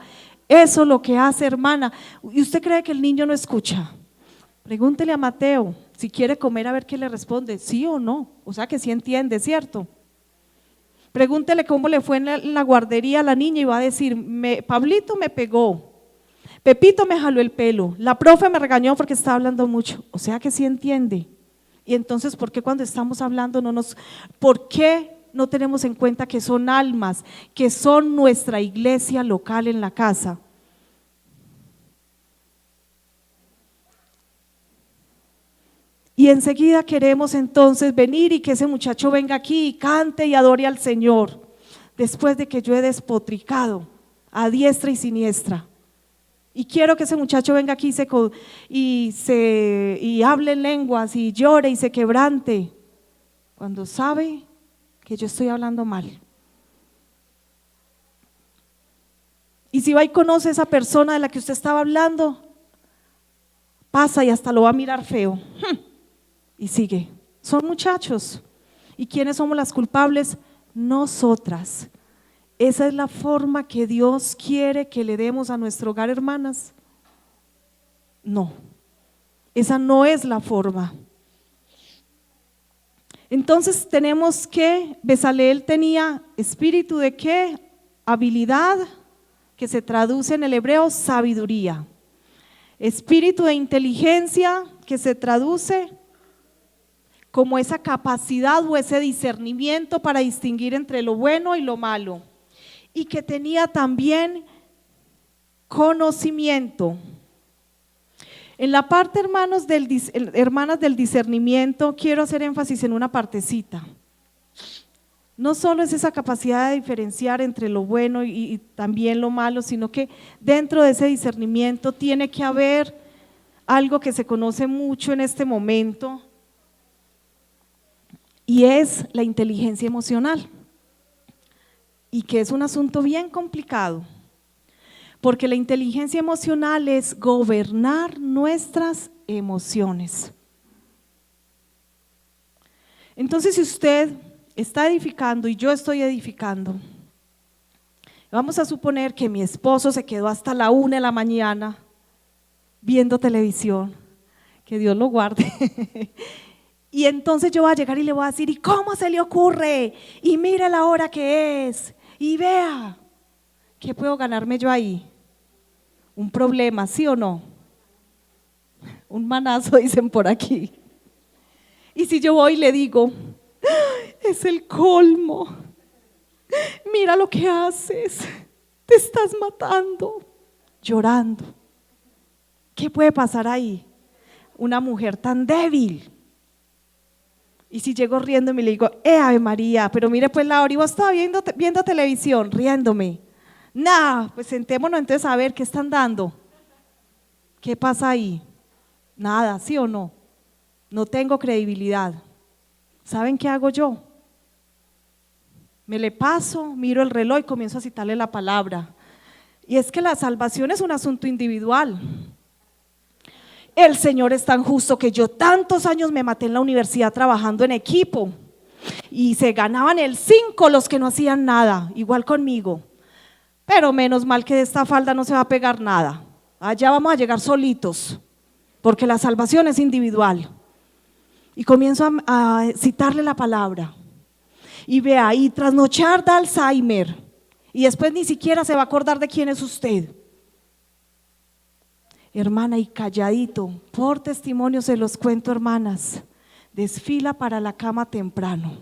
Eso es lo que hace, hermana. ¿Y usted cree que el niño no escucha? Pregúntele a Mateo, si quiere comer, a ver qué le responde, sí o no, o sea que sí entiende, ¿cierto? Pregúntele cómo le fue en la guardería a la niña y va a decir, Pablito me pegó, Pepito me jaló el pelo, la profe me regañó porque estaba hablando mucho, o sea que sí entiende. Y entonces, ¿por qué cuando estamos hablando por qué no tenemos en cuenta que son almas, que son nuestra iglesia local en la casa? Y enseguida queremos entonces venir y que ese muchacho venga aquí y cante y adore al Señor, después de que yo he despotricado a diestra y siniestra. Y quiero que ese muchacho venga aquí y hable en lenguas y llore y se quebrante, cuando sabe que yo estoy hablando mal. Y si va y conoce a esa persona de la que usted estaba hablando, pasa y hasta lo va a mirar feo. Y sigue. Son muchachos. ¿Y quiénes somos las culpables? Nosotras. ¿Esa es la forma que Dios quiere que le demos a nuestro hogar, hermanas? No, esa no es la forma. Entonces tenemos que Bezaleel tenía espíritu de ¿qué? Habilidad, que se traduce en el hebreo sabiduría. Espíritu de inteligencia, que se traduce como esa capacidad o ese discernimiento para distinguir entre lo bueno y lo malo, y que tenía también conocimiento. En la parte, hermanas del discernimiento, quiero hacer énfasis en una partecita. No solo es esa capacidad de diferenciar entre lo bueno y también lo malo, sino que dentro de ese discernimiento tiene que haber algo que se conoce mucho en este momento, y es la inteligencia emocional, y que es un asunto bien complicado, porque la inteligencia emocional es gobernar nuestras emociones. Entonces, si usted está edificando y yo estoy edificando, vamos a suponer que mi esposo se quedó hasta la 1 de la mañana viendo televisión, que Dios lo guarde. Y entonces yo voy a llegar y le voy a decir, ¿y cómo se le ocurre? Y mire la hora que es, y vea, ¿qué puedo ganarme yo ahí? Un problema, ¿sí o no? Un manazo, dicen por aquí. Y si yo voy y le digo, es el colmo, mira lo que haces, te estás matando, llorando. ¿Qué puede pasar ahí? Una mujer tan débil. Y si llego riéndome y le digo, Ave María, pero mire pues Laura, y vos estaba viendo televisión, riéndome. Nah, pues sentémonos entonces a ver qué están dando. ¿Qué pasa ahí? Nada, ¿sí o no? No tengo credibilidad. ¿Saben qué hago yo? Me le paso, miro el reloj y comienzo a citarle la palabra. Y es que la salvación es un asunto individual. El Señor es tan justo que yo tantos años me maté en la universidad trabajando en equipo y se ganaban el 5 los que no hacían nada, igual conmigo. Pero menos mal que de esta falda no se va a pegar nada. Allá vamos a llegar solitos, porque la salvación es individual. Y comienzo a citarle la palabra. Y vea, y trasnochar da Alzheimer. Y después ni siquiera se va a acordar de quién es usted. Hermana, y calladito, por testimonio se los cuento, hermanas, desfila para la cama temprano.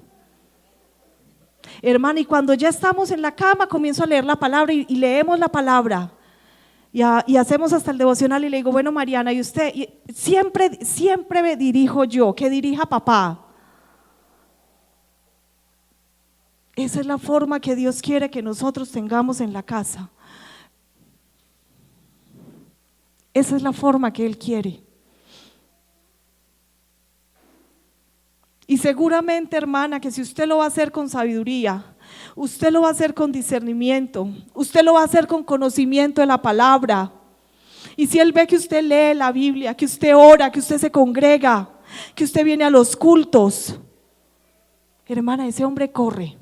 Hermana, y cuando ya estamos en la cama, comienzo a leer la palabra y leemos la palabra. Y hacemos hasta el devocional y le digo, bueno, Mariana, y usted, y siempre me dirijo yo, que dirija papá. Esa es la forma que Dios quiere que nosotros tengamos en la casa. Esa es la forma que Él quiere. Y seguramente, hermana, que si usted lo va a hacer con sabiduría, usted lo va a hacer con discernimiento, usted lo va a hacer con conocimiento de la palabra. Y si Él ve que usted lee la Biblia, que usted ora, que usted se congrega, que usted viene a los cultos, hermana, ese hombre corre,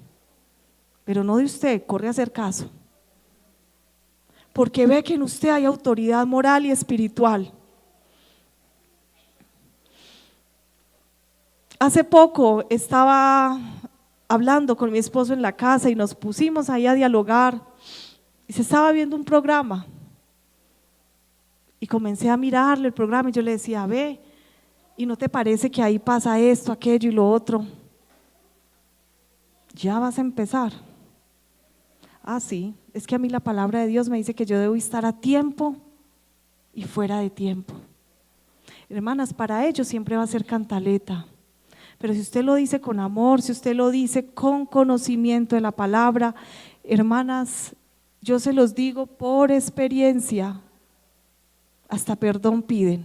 pero no de usted, corre a hacer caso. Porque ve que en usted hay autoridad moral y espiritual. Hace poco estaba hablando con mi esposo en la casa y nos pusimos ahí a dialogar y se estaba viendo un programa y comencé a mirarle el programa y yo le decía, ve, ¿y no te parece que ahí pasa esto, aquello y lo otro? Ya vas a empezar. Ah, sí, es que a mí la palabra de Dios me dice que yo debo estar a tiempo y fuera de tiempo. Hermanas, para ellos siempre va a ser cantaleta. Pero si usted lo dice con amor, si usted lo dice con conocimiento de la palabra, hermanas, yo se los digo por experiencia, hasta perdón piden.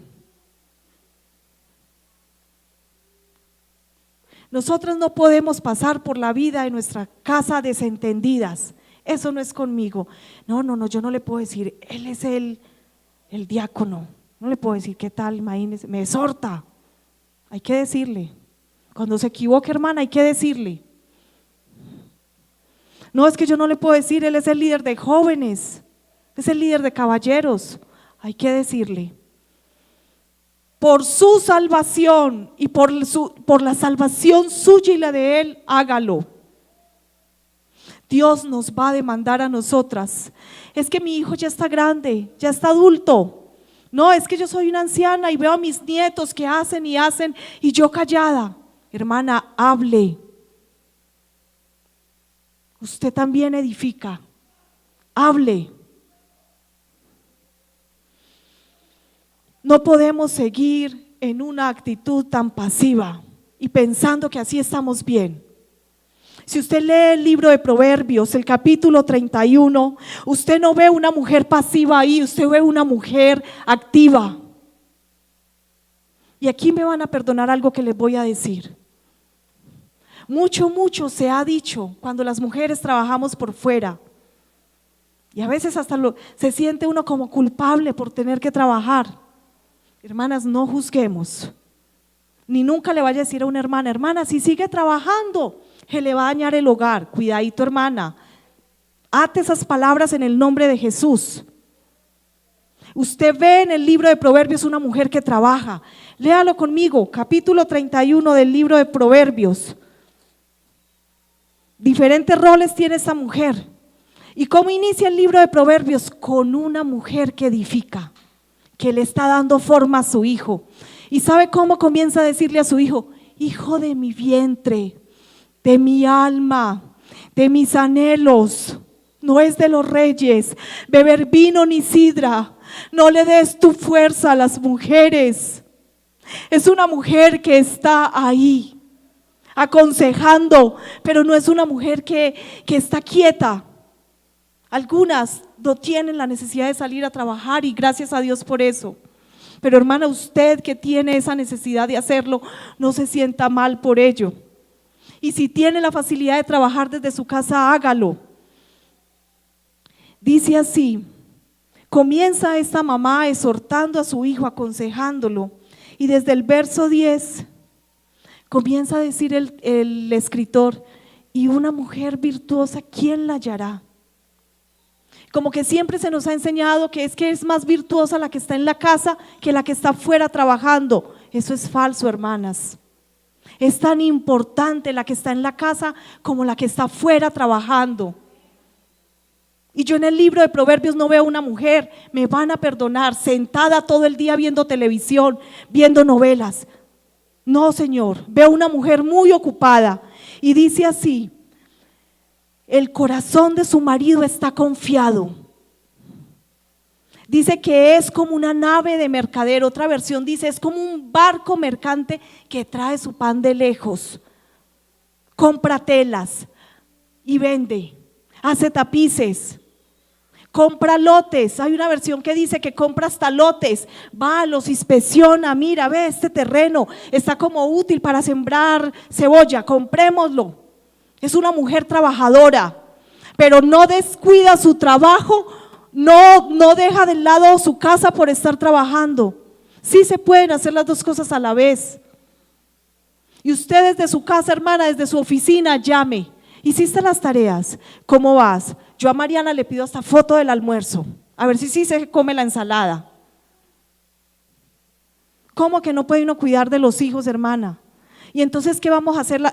Nosotras no podemos pasar por la vida en nuestra casa desentendidas. Eso no es conmigo. No, yo no le puedo decir, él es el diácono. No le puedo decir, ¿qué tal? Imagínese, me exhorta. Hay que decirle. Cuando se equivoque, hermana, hay que decirle. No, es que yo no le puedo decir, él es el líder de jóvenes, es el líder de caballeros. Hay que decirle. Por su salvación y por la salvación suya y la de él, hágalo. Dios nos va a demandar a nosotras. Es que mi hijo ya está grande, ya está adulto. No, es que yo soy una anciana y veo a mis nietos que hacen y yo callada. Hermana, hable. Usted también edifica. Hable. No podemos seguir en una actitud tan pasiva y pensando que así estamos bien. Si usted lee el libro de Proverbios, el capítulo 31, usted no ve una mujer pasiva ahí, usted ve una mujer activa. Y aquí me van a perdonar algo que les voy a decir. Mucho se ha dicho cuando las mujeres trabajamos por fuera. Y a veces hasta se siente uno como culpable por tener que trabajar. Hermanas, no juzguemos. Ni nunca le vaya a decir a una hermana, hermana, si sigue trabajando, se le va a dañar el hogar. Cuidadito, hermana. Ate esas palabras en el nombre de Jesús. Usted ve en el libro de Proverbios una mujer que trabaja. Léalo conmigo, capítulo 31 del libro de Proverbios. Diferentes roles tiene esta mujer. ¿Y cómo inicia el libro de Proverbios? Con una mujer que edifica, que le está dando forma a su hijo. ¿Y sabe cómo comienza a decirle a su hijo? Hijo de mi vientre, de mi alma, de mis anhelos, no es de los reyes, beber vino ni sidra, no le des tu fuerza a las mujeres. Es una mujer que está ahí, aconsejando, pero no es una mujer que está quieta. Algunas no tienen la necesidad de salir a trabajar y gracias a Dios por eso. Pero hermana, usted que tiene esa necesidad de hacerlo, no se sienta mal por ello. Y si tiene la facilidad de trabajar desde su casa, hágalo. Dice así, comienza esta mamá exhortando a su hijo, aconsejándolo. Y desde el verso 10 comienza a decir el escritor, y una mujer virtuosa, ¿quién la hallará? Como que siempre se nos ha enseñado que es más virtuosa la que está en la casa que la que está afuera trabajando. Eso es falso, hermanas. Es tan importante la que está en la casa como la que está afuera trabajando. Y yo en el libro de Proverbios no veo una mujer, me van a perdonar, sentada todo el día viendo televisión, viendo novelas. No, Señor, veo una mujer muy ocupada. Y dice así, el corazón de su marido está confiado. Dice que es como una nave de mercader. Otra versión dice es como un barco mercante que trae su pan de lejos. Compra telas y vende, hace tapices, compra lotes. Hay una versión que dice que compra hasta lotes, va, los inspecciona, mira, ve, este terreno está como útil para sembrar cebolla, comprémoslo. Es una mujer trabajadora, pero no descuida su trabajo, no deja de lado su casa por estar trabajando. Sí se pueden hacer las dos cosas a la vez. Y usted desde su casa, hermana, desde su oficina, llame. ¿Hiciste las tareas? ¿Cómo vas? Yo a Mariana le pido hasta foto del almuerzo, a ver si sí se come la ensalada. ¿Cómo que no puede uno cuidar de los hijos, hermana? Y entonces, ¿qué vamos a hacer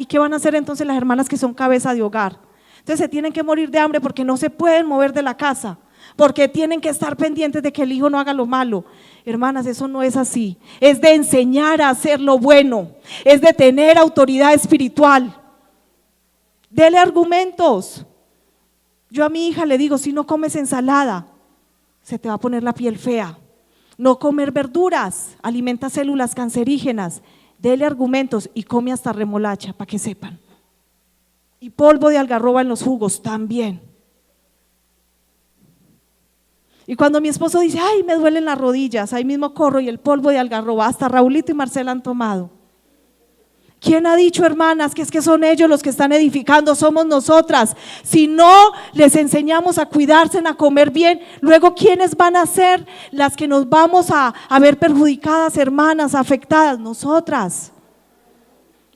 qué van a hacer entonces las hermanas que son cabeza de hogar? Entonces se tienen que morir de hambre porque no se pueden mover de la casa, porque tienen que estar pendientes de que el hijo no haga lo malo. Hermanas, eso no es así. Es de enseñar a hacer lo bueno, es de tener autoridad espiritual. Dele argumentos. Yo a mi hija le digo, si no comes ensalada, se te va a poner la piel fea. No comer verduras alimenta células cancerígenas. Dele argumentos y come hasta remolacha para que sepan. Y polvo de algarroba en los jugos también. Y cuando mi esposo dice, ay, me duelen las rodillas, ahí mismo corro y el polvo de algarroba, hasta Raulito y Marcela han tomado. ¿Quién ha dicho, hermanas, que es que son ellos los que están edificando? Somos nosotras. Si no les enseñamos a cuidarse, a comer bien, luego ¿quiénes van a ser las que nos vamos a ver perjudicadas, hermanas, afectadas? Nosotras.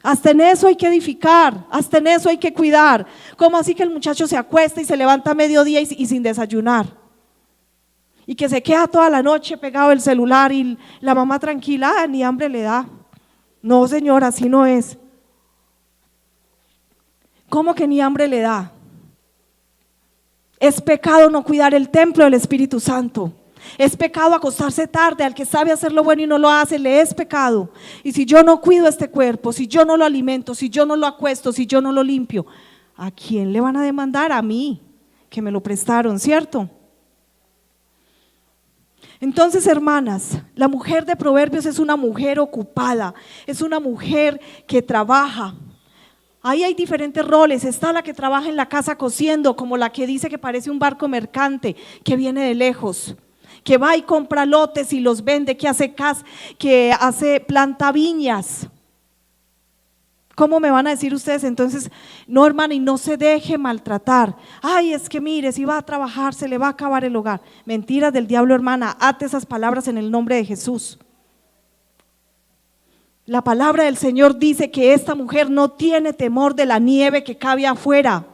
Hasta en eso hay que edificar, hasta en eso hay que cuidar. ¿Cómo así que el muchacho se acuesta y se levanta a mediodía y sin desayunar? Y que se queda toda la noche pegado el celular y la mamá tranquila, ni hambre le da. No, señora, así no es. ¿Cómo que ni hambre le da? Es pecado no cuidar el templo del Espíritu Santo. Es pecado acostarse tarde. Al que sabe hacer lo bueno y no lo hace, le es pecado. Y si yo no cuido este cuerpo, si yo no lo alimento, si yo no lo acuesto, si yo no lo limpio, ¿a quién le van a demandar? A mí, que me lo prestaron, ¿cierto? Entonces, hermanas, la mujer de Proverbios es una mujer ocupada, es una mujer que trabaja. Ahí hay diferentes roles. Está la que trabaja en la casa cosiendo, como la que dice que parece un barco mercante que viene de lejos, que va y compra lotes y los vende, que hace planta viñas. ¿Cómo me van a decir ustedes entonces? No, hermana, y no se deje maltratar. Ay, es que mire, si va a trabajar se le va a acabar el hogar. Mentiras del diablo, hermana. Ate esas palabras en el nombre de Jesús. La palabra del Señor dice que esta mujer no tiene temor de la nieve que cabe afuera,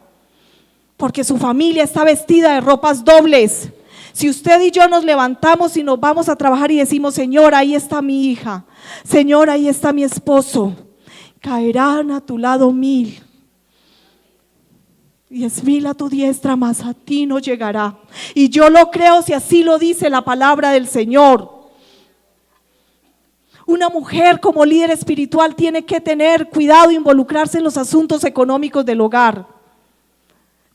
porque su familia está vestida de ropas dobles. Si usted y yo nos levantamos y nos vamos a trabajar y decimos, Señor, ahí está mi hija, Señor, ahí está mi esposo, caerán a tu lado 1000 y 10.000 a tu diestra, mas a ti no llegará. Y yo lo creo si así lo dice la palabra del Señor. Una mujer como líder espiritual tiene que tener cuidado e involucrarse en los asuntos económicos del hogar.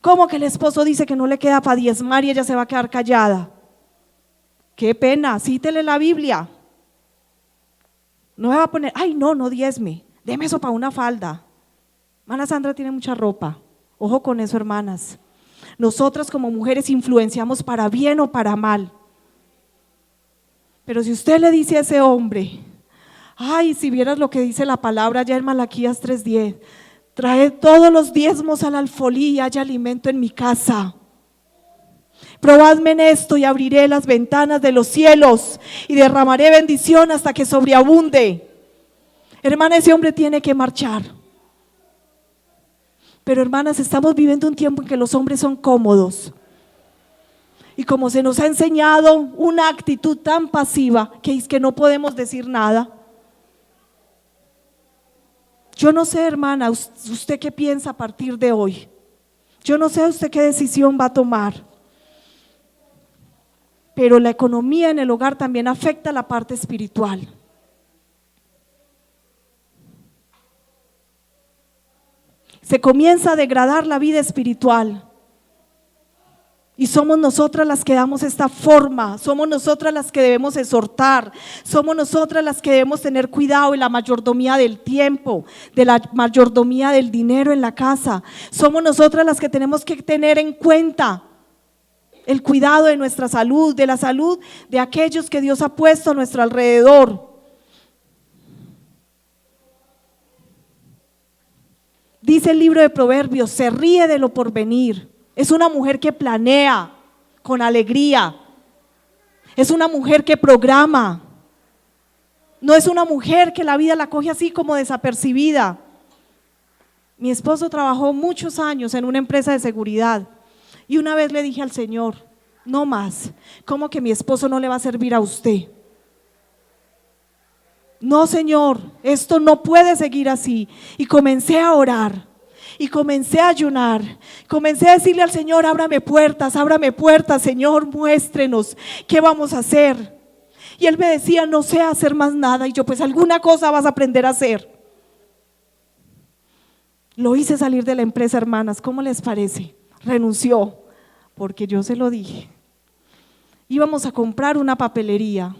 ¿Cómo que el esposo dice que no le queda para diezmar y ella se va a quedar callada? Qué pena, cítele la Biblia. No me va a poner, ay no diezme, deme eso para una falda. Hermana Sandra tiene mucha ropa, ojo con eso, hermanas. Nosotras como mujeres influenciamos para bien o para mal. Pero si usted le dice a ese hombre, ay, si vieras lo que dice la palabra ya en Malaquías 3:10, trae todos los diezmos al alfolí y haya alimento en mi casa. Probadme en esto y abriré las ventanas de los cielos y derramaré bendición hasta que sobreabunde. Hermana, ese hombre tiene que marchar. Pero hermanas, estamos viviendo un tiempo en que los hombres son cómodos. Y como se nos ha enseñado una actitud tan pasiva que es que no podemos decir nada. Yo no sé, hermana, usted qué piensa a partir de hoy. Yo no sé usted qué decisión va a tomar. Pero la economía en el hogar también afecta la parte espiritual. Se comienza a degradar la vida espiritual. Y somos nosotras las que damos esta forma, somos nosotras las que debemos exhortar, somos nosotras las que debemos tener cuidado en la mayordomía del tiempo, de la mayordomía del dinero en la casa. Somos nosotras las que tenemos que tener en cuenta el cuidado de nuestra salud, de la salud de aquellos que Dios ha puesto a nuestro alrededor. Dice el libro de Proverbios, se ríe de lo porvenir. Es una mujer que planea con alegría. Es una mujer que programa. No es una mujer que la vida la coge así como desapercibida. Mi esposo trabajó muchos años en una empresa de seguridad y una vez le dije al Señor, no más, ¿cómo que mi esposo no le va a servir a usted? No, Señor, esto no puede seguir así. Y comencé a orar. Y comencé a ayunar, comencé a decirle al Señor, ábrame puertas, Señor, muéstrenos qué vamos a hacer. Y Él me decía, no sé hacer más nada. Y yo, pues alguna cosa vas a aprender a hacer. Lo hice salir de la empresa, hermanas, ¿cómo les parece? Renunció, porque yo se lo dije. Íbamos a comprar una papelería.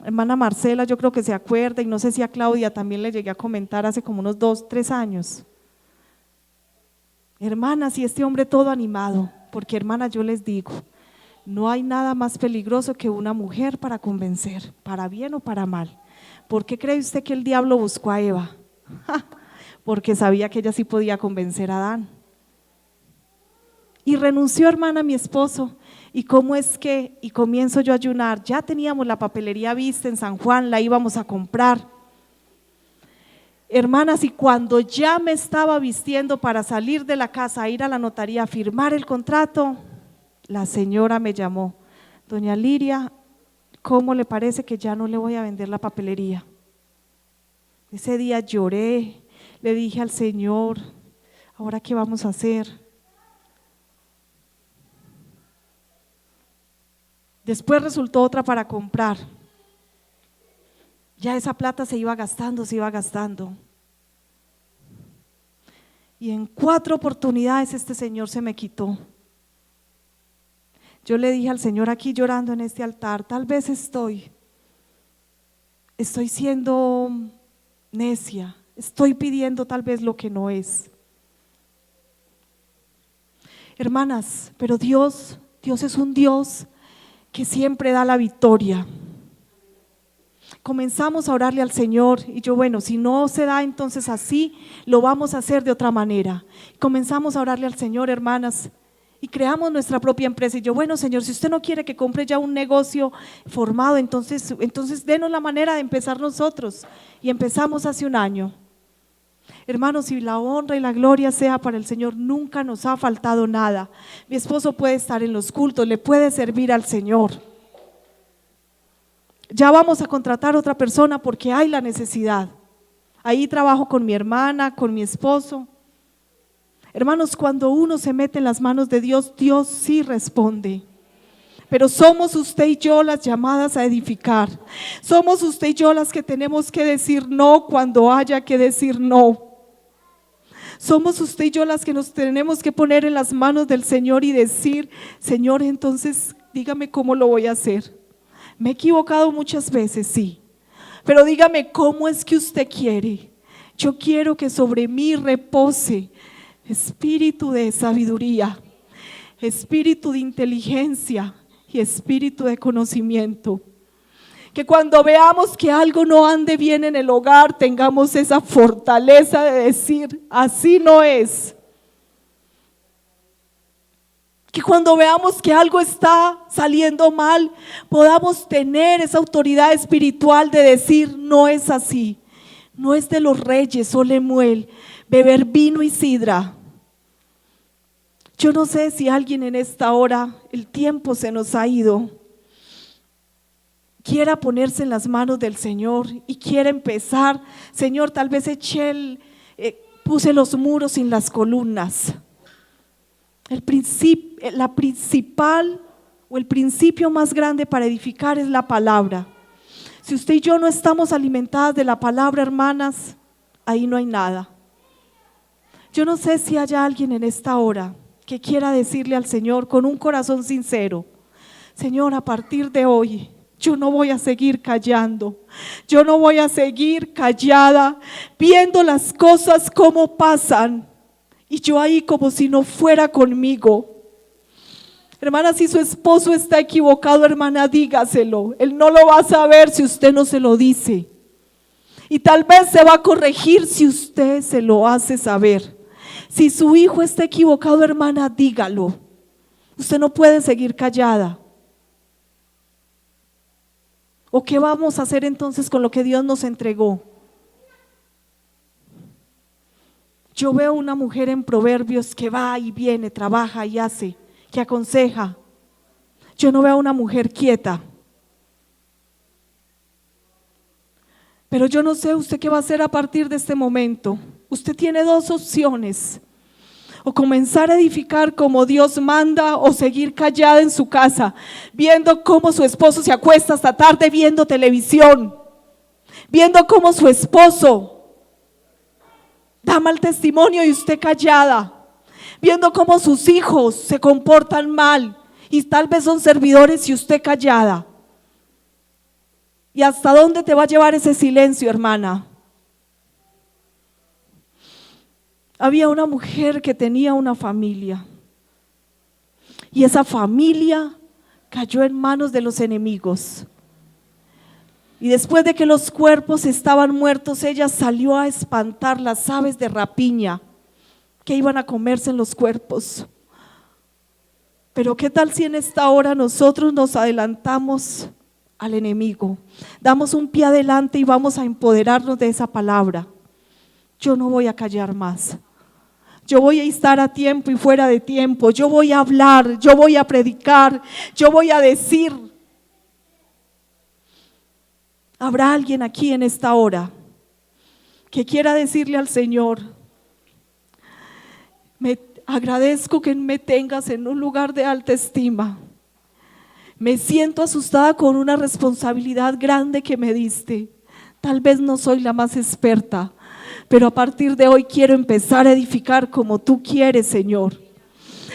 Hermana Marcela, yo creo que se acuerda, y no sé si a Claudia también le llegué a comentar hace como unos 2, 3 años. Hermanas, y este hombre todo animado, porque hermanas, yo les digo, no hay nada más peligroso que una mujer para convencer, para bien o para mal. ¿Por qué cree usted que el diablo buscó a Eva? Porque sabía que ella sí podía convencer a Adán. Y renunció, hermana, mi esposo. ¿Y cómo es que? Y comienzo yo a ayunar. Ya teníamos la papelería vista en San Juan, la íbamos a comprar. Hermanas, y cuando ya me estaba vistiendo para salir de la casa, a ir a la notaría a firmar el contrato, la señora me llamó, doña Liria, ¿cómo le parece que ya no le voy a vender la papelería? Ese día lloré, le dije al Señor, ¿ahora qué vamos a hacer? Después resultó otra para comprar. Ya esa plata se iba gastando. Y en 4 oportunidades este señor se me quitó. Yo le dije al Señor aquí llorando en este altar, tal vez estoy siendo necia, estoy pidiendo tal vez lo que no es. Hermanas, pero Dios es un Dios que siempre da la victoria. Comenzamos a orarle al Señor y yo, bueno, si no se da entonces así, lo vamos a hacer de otra manera. Comenzamos a orarle al Señor, hermanas, y creamos nuestra propia empresa. Y yo, bueno, Señor, si usted no quiere que compre ya un negocio formado, entonces denos la manera de empezar nosotros. Y empezamos hace 1 año. Hermanos, si la honra y la gloria sea para el Señor, nunca nos ha faltado nada. Mi esposo puede estar en los cultos, le puede servir al Señor. Ya vamos a contratar otra persona porque hay la necesidad. Ahí trabajo con mi hermana, con mi esposo. Hermanos, cuando uno se mete en las manos de Dios, Dios sí responde. Pero somos usted y yo las llamadas a edificar. Somos usted y yo las que tenemos que decir no cuando haya que decir no. Somos usted y yo las que nos tenemos que poner en las manos del Señor y decir, Señor, entonces dígame cómo lo voy a hacer. Me he equivocado muchas veces, sí, pero dígame cómo es que usted quiere. Yo quiero que sobre mí repose espíritu de sabiduría, espíritu de inteligencia y espíritu de conocimiento. Que cuando veamos que algo no ande bien en el hogar, tengamos esa fortaleza de decir, así no es. Que cuando veamos que algo está saliendo mal, podamos tener esa autoridad espiritual de decir, no es así, no es de los reyes, oh Lemuel, beber vino y sidra. Yo no sé si alguien en esta hora, el tiempo se nos ha ido, quiera ponerse en las manos del Señor y quiera empezar. Señor, tal vez puse los muros sin las columnas. El principio más grande para edificar es la palabra. Si usted y yo no estamos alimentadas de la palabra, hermanas, ahí no hay nada. Yo no sé si haya alguien en esta hora que quiera decirle al Señor con un corazón sincero: Señor, a partir de hoy yo no voy a seguir callando, yo no voy a seguir callada viendo las cosas como pasan y yo ahí como si no fuera conmigo. Hermana, si su esposo está equivocado, hermana, dígaselo. Él no lo va a saber si usted no se lo dice. Y tal vez se va a corregir si usted se lo hace saber. Si su hijo está equivocado, hermana, dígalo. Usted no puede seguir callada. ¿O qué vamos a hacer entonces con lo que Dios nos entregó? Yo veo una mujer en Proverbios que va y viene, trabaja y hace, que aconseja. Yo no veo una mujer quieta. Pero yo no sé usted qué va a hacer a partir de este momento. Usted tiene dos opciones: o comenzar a edificar como Dios manda, o seguir callada en su casa, viendo cómo su esposo se acuesta hasta tarde viendo televisión, viendo cómo su esposo da mal testimonio y usted callada, viendo cómo sus hijos se comportan mal y tal vez son servidores y usted callada. ¿Y hasta dónde te va a llevar ese silencio, hermana? Había una mujer que tenía una familia y esa familia cayó en manos de los enemigos. Y después de que los cuerpos estaban muertos, ella salió a espantar las aves de rapiña que iban a comerse en los cuerpos. Pero ¿qué tal si en esta hora nosotros nos adelantamos al enemigo? Damos un pie adelante y vamos a empoderarnos de esa palabra. Yo no voy a callar más. Yo voy a estar a tiempo y fuera de tiempo. Yo voy a hablar, yo voy a predicar, yo voy a decir. ¿Habrá alguien aquí en esta hora que quiera decirle al Señor: me agradezco que me tengas en un lugar de alta estima? Me siento asustada con una responsabilidad grande que me diste. Tal vez no soy la más experta, pero a partir de hoy quiero empezar a edificar como tú quieres, Señor.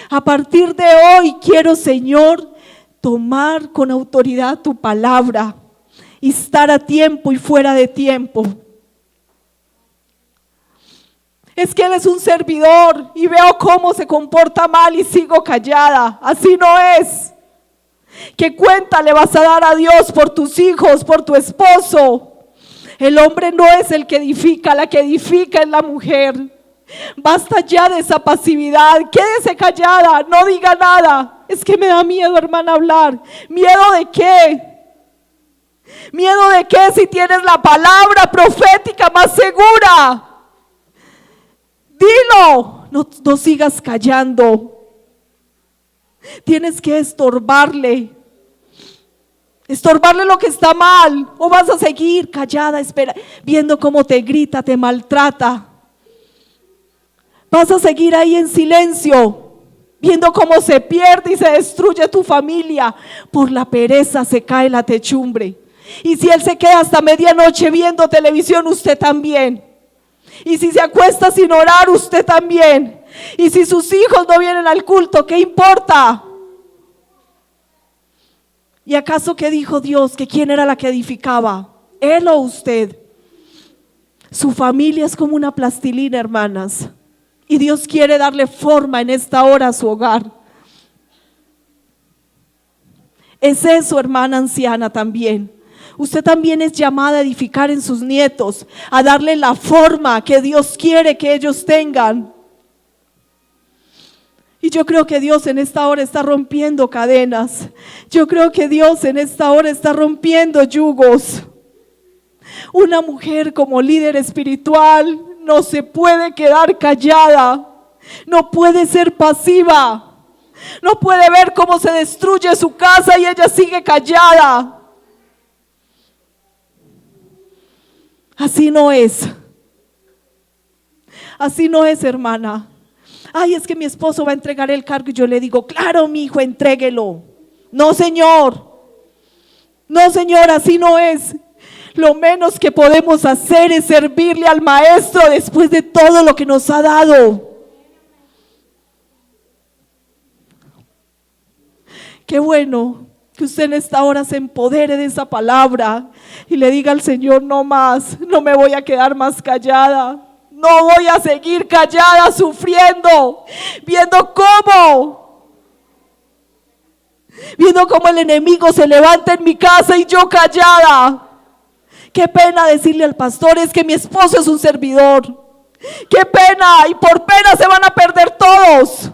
A partir de hoy quiero, Señor, tomar con autoridad tu palabra y estar a tiempo y fuera de tiempo. Es que él es un servidor y veo cómo se comporta mal y sigo callada. Así no es. ¿Qué cuenta le vas a dar a Dios por tus hijos, por tu esposo? El hombre no es el que edifica, la que edifica es la mujer. Basta ya de esa pasividad, quédese callada, no diga nada. Es que me da miedo, hermana, hablar. ¿Miedo de qué? ¿Miedo de qué si tienes la palabra profética más segura? Dilo, no sigas callando. Tienes que estorbarle lo que está mal, o vas a seguir callada, espera, viendo cómo te grita, te maltrata. Vas a seguir ahí en silencio, viendo cómo se pierde y se destruye tu familia. Por la pereza se cae la techumbre. Y si él se queda hasta medianoche viendo televisión, usted también. Y si se acuesta sin orar, usted también. Y si sus hijos no vienen al culto, ¿qué importa? ¿Y acaso qué dijo Dios? ¿Que quién era la que edificaba? ¿Él o usted? Su familia es como una plastilina, hermanas. Y Dios quiere darle forma en esta hora a su hogar. Es eso, hermana anciana, también. Usted también es llamada a edificar en sus nietos, a darle la forma que Dios quiere que ellos tengan. Y yo creo que Dios en esta hora está rompiendo cadenas. Yo creo que Dios en esta hora está rompiendo yugos. Una mujer como líder espiritual no se puede quedar callada, no puede ser pasiva, no puede ver cómo se destruye su casa y ella sigue callada. Así no es. Así no es, hermana. Ay, es que mi esposo va a entregar el cargo y yo le digo: claro, mi hijo, entréguelo. No, señor. No, señor, así no es. Lo menos que podemos hacer es servirle al maestro después de todo lo que nos ha dado. Qué bueno que usted en esta hora se empodere de esa palabra y le diga al Señor: no más, no me voy a quedar más callada, no voy a seguir callada sufriendo, viendo cómo el enemigo se levanta en mi casa y yo callada. Qué pena decirle al pastor: es que mi esposo es un servidor. Qué pena, y por pena se van a perder todos.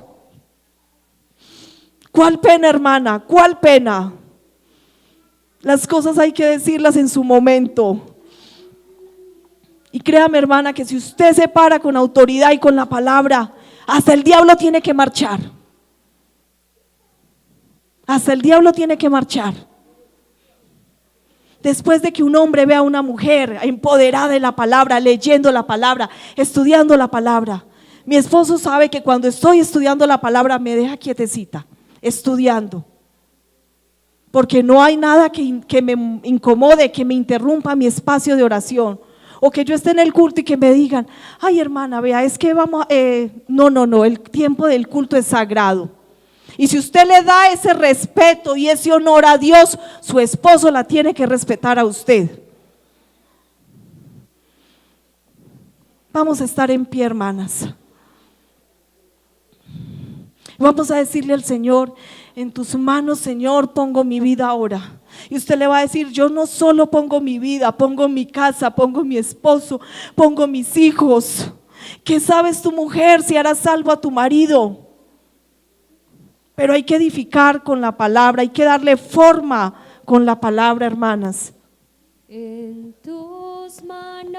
¿Cuál pena, hermana? ¿Cuál pena? Las cosas hay que decirlas en su momento. Y créame, hermana, que si usted se para con autoridad y con la palabra, hasta el diablo tiene que marchar. Hasta el diablo tiene que marchar. Después de que un hombre vea a una mujer empoderada de la palabra, leyendo la palabra, estudiando la palabra. Mi esposo sabe que cuando estoy estudiando la palabra me deja quietecita, estudiando. Porque no hay nada que me incomode, que me interrumpa mi espacio de oración. O que yo esté en el culto y que me digan: ay, hermana, vea, es que vamos, no, el tiempo del culto es sagrado. Y si usted le da ese respeto y ese honor a Dios, su esposo la tiene que respetar a usted. Vamos a estar en pie, hermanas. Vamos a decirle al Señor: en tus manos, Señor, pongo mi vida ahora. Y usted le va a decir: yo no solo pongo mi vida, pongo mi casa, pongo mi esposo, pongo mis hijos. ¿Qué sabes tu mujer si harás salvo a tu marido? Pero hay que edificar con la palabra, hay que darle forma con la palabra, hermanas. En tus manos.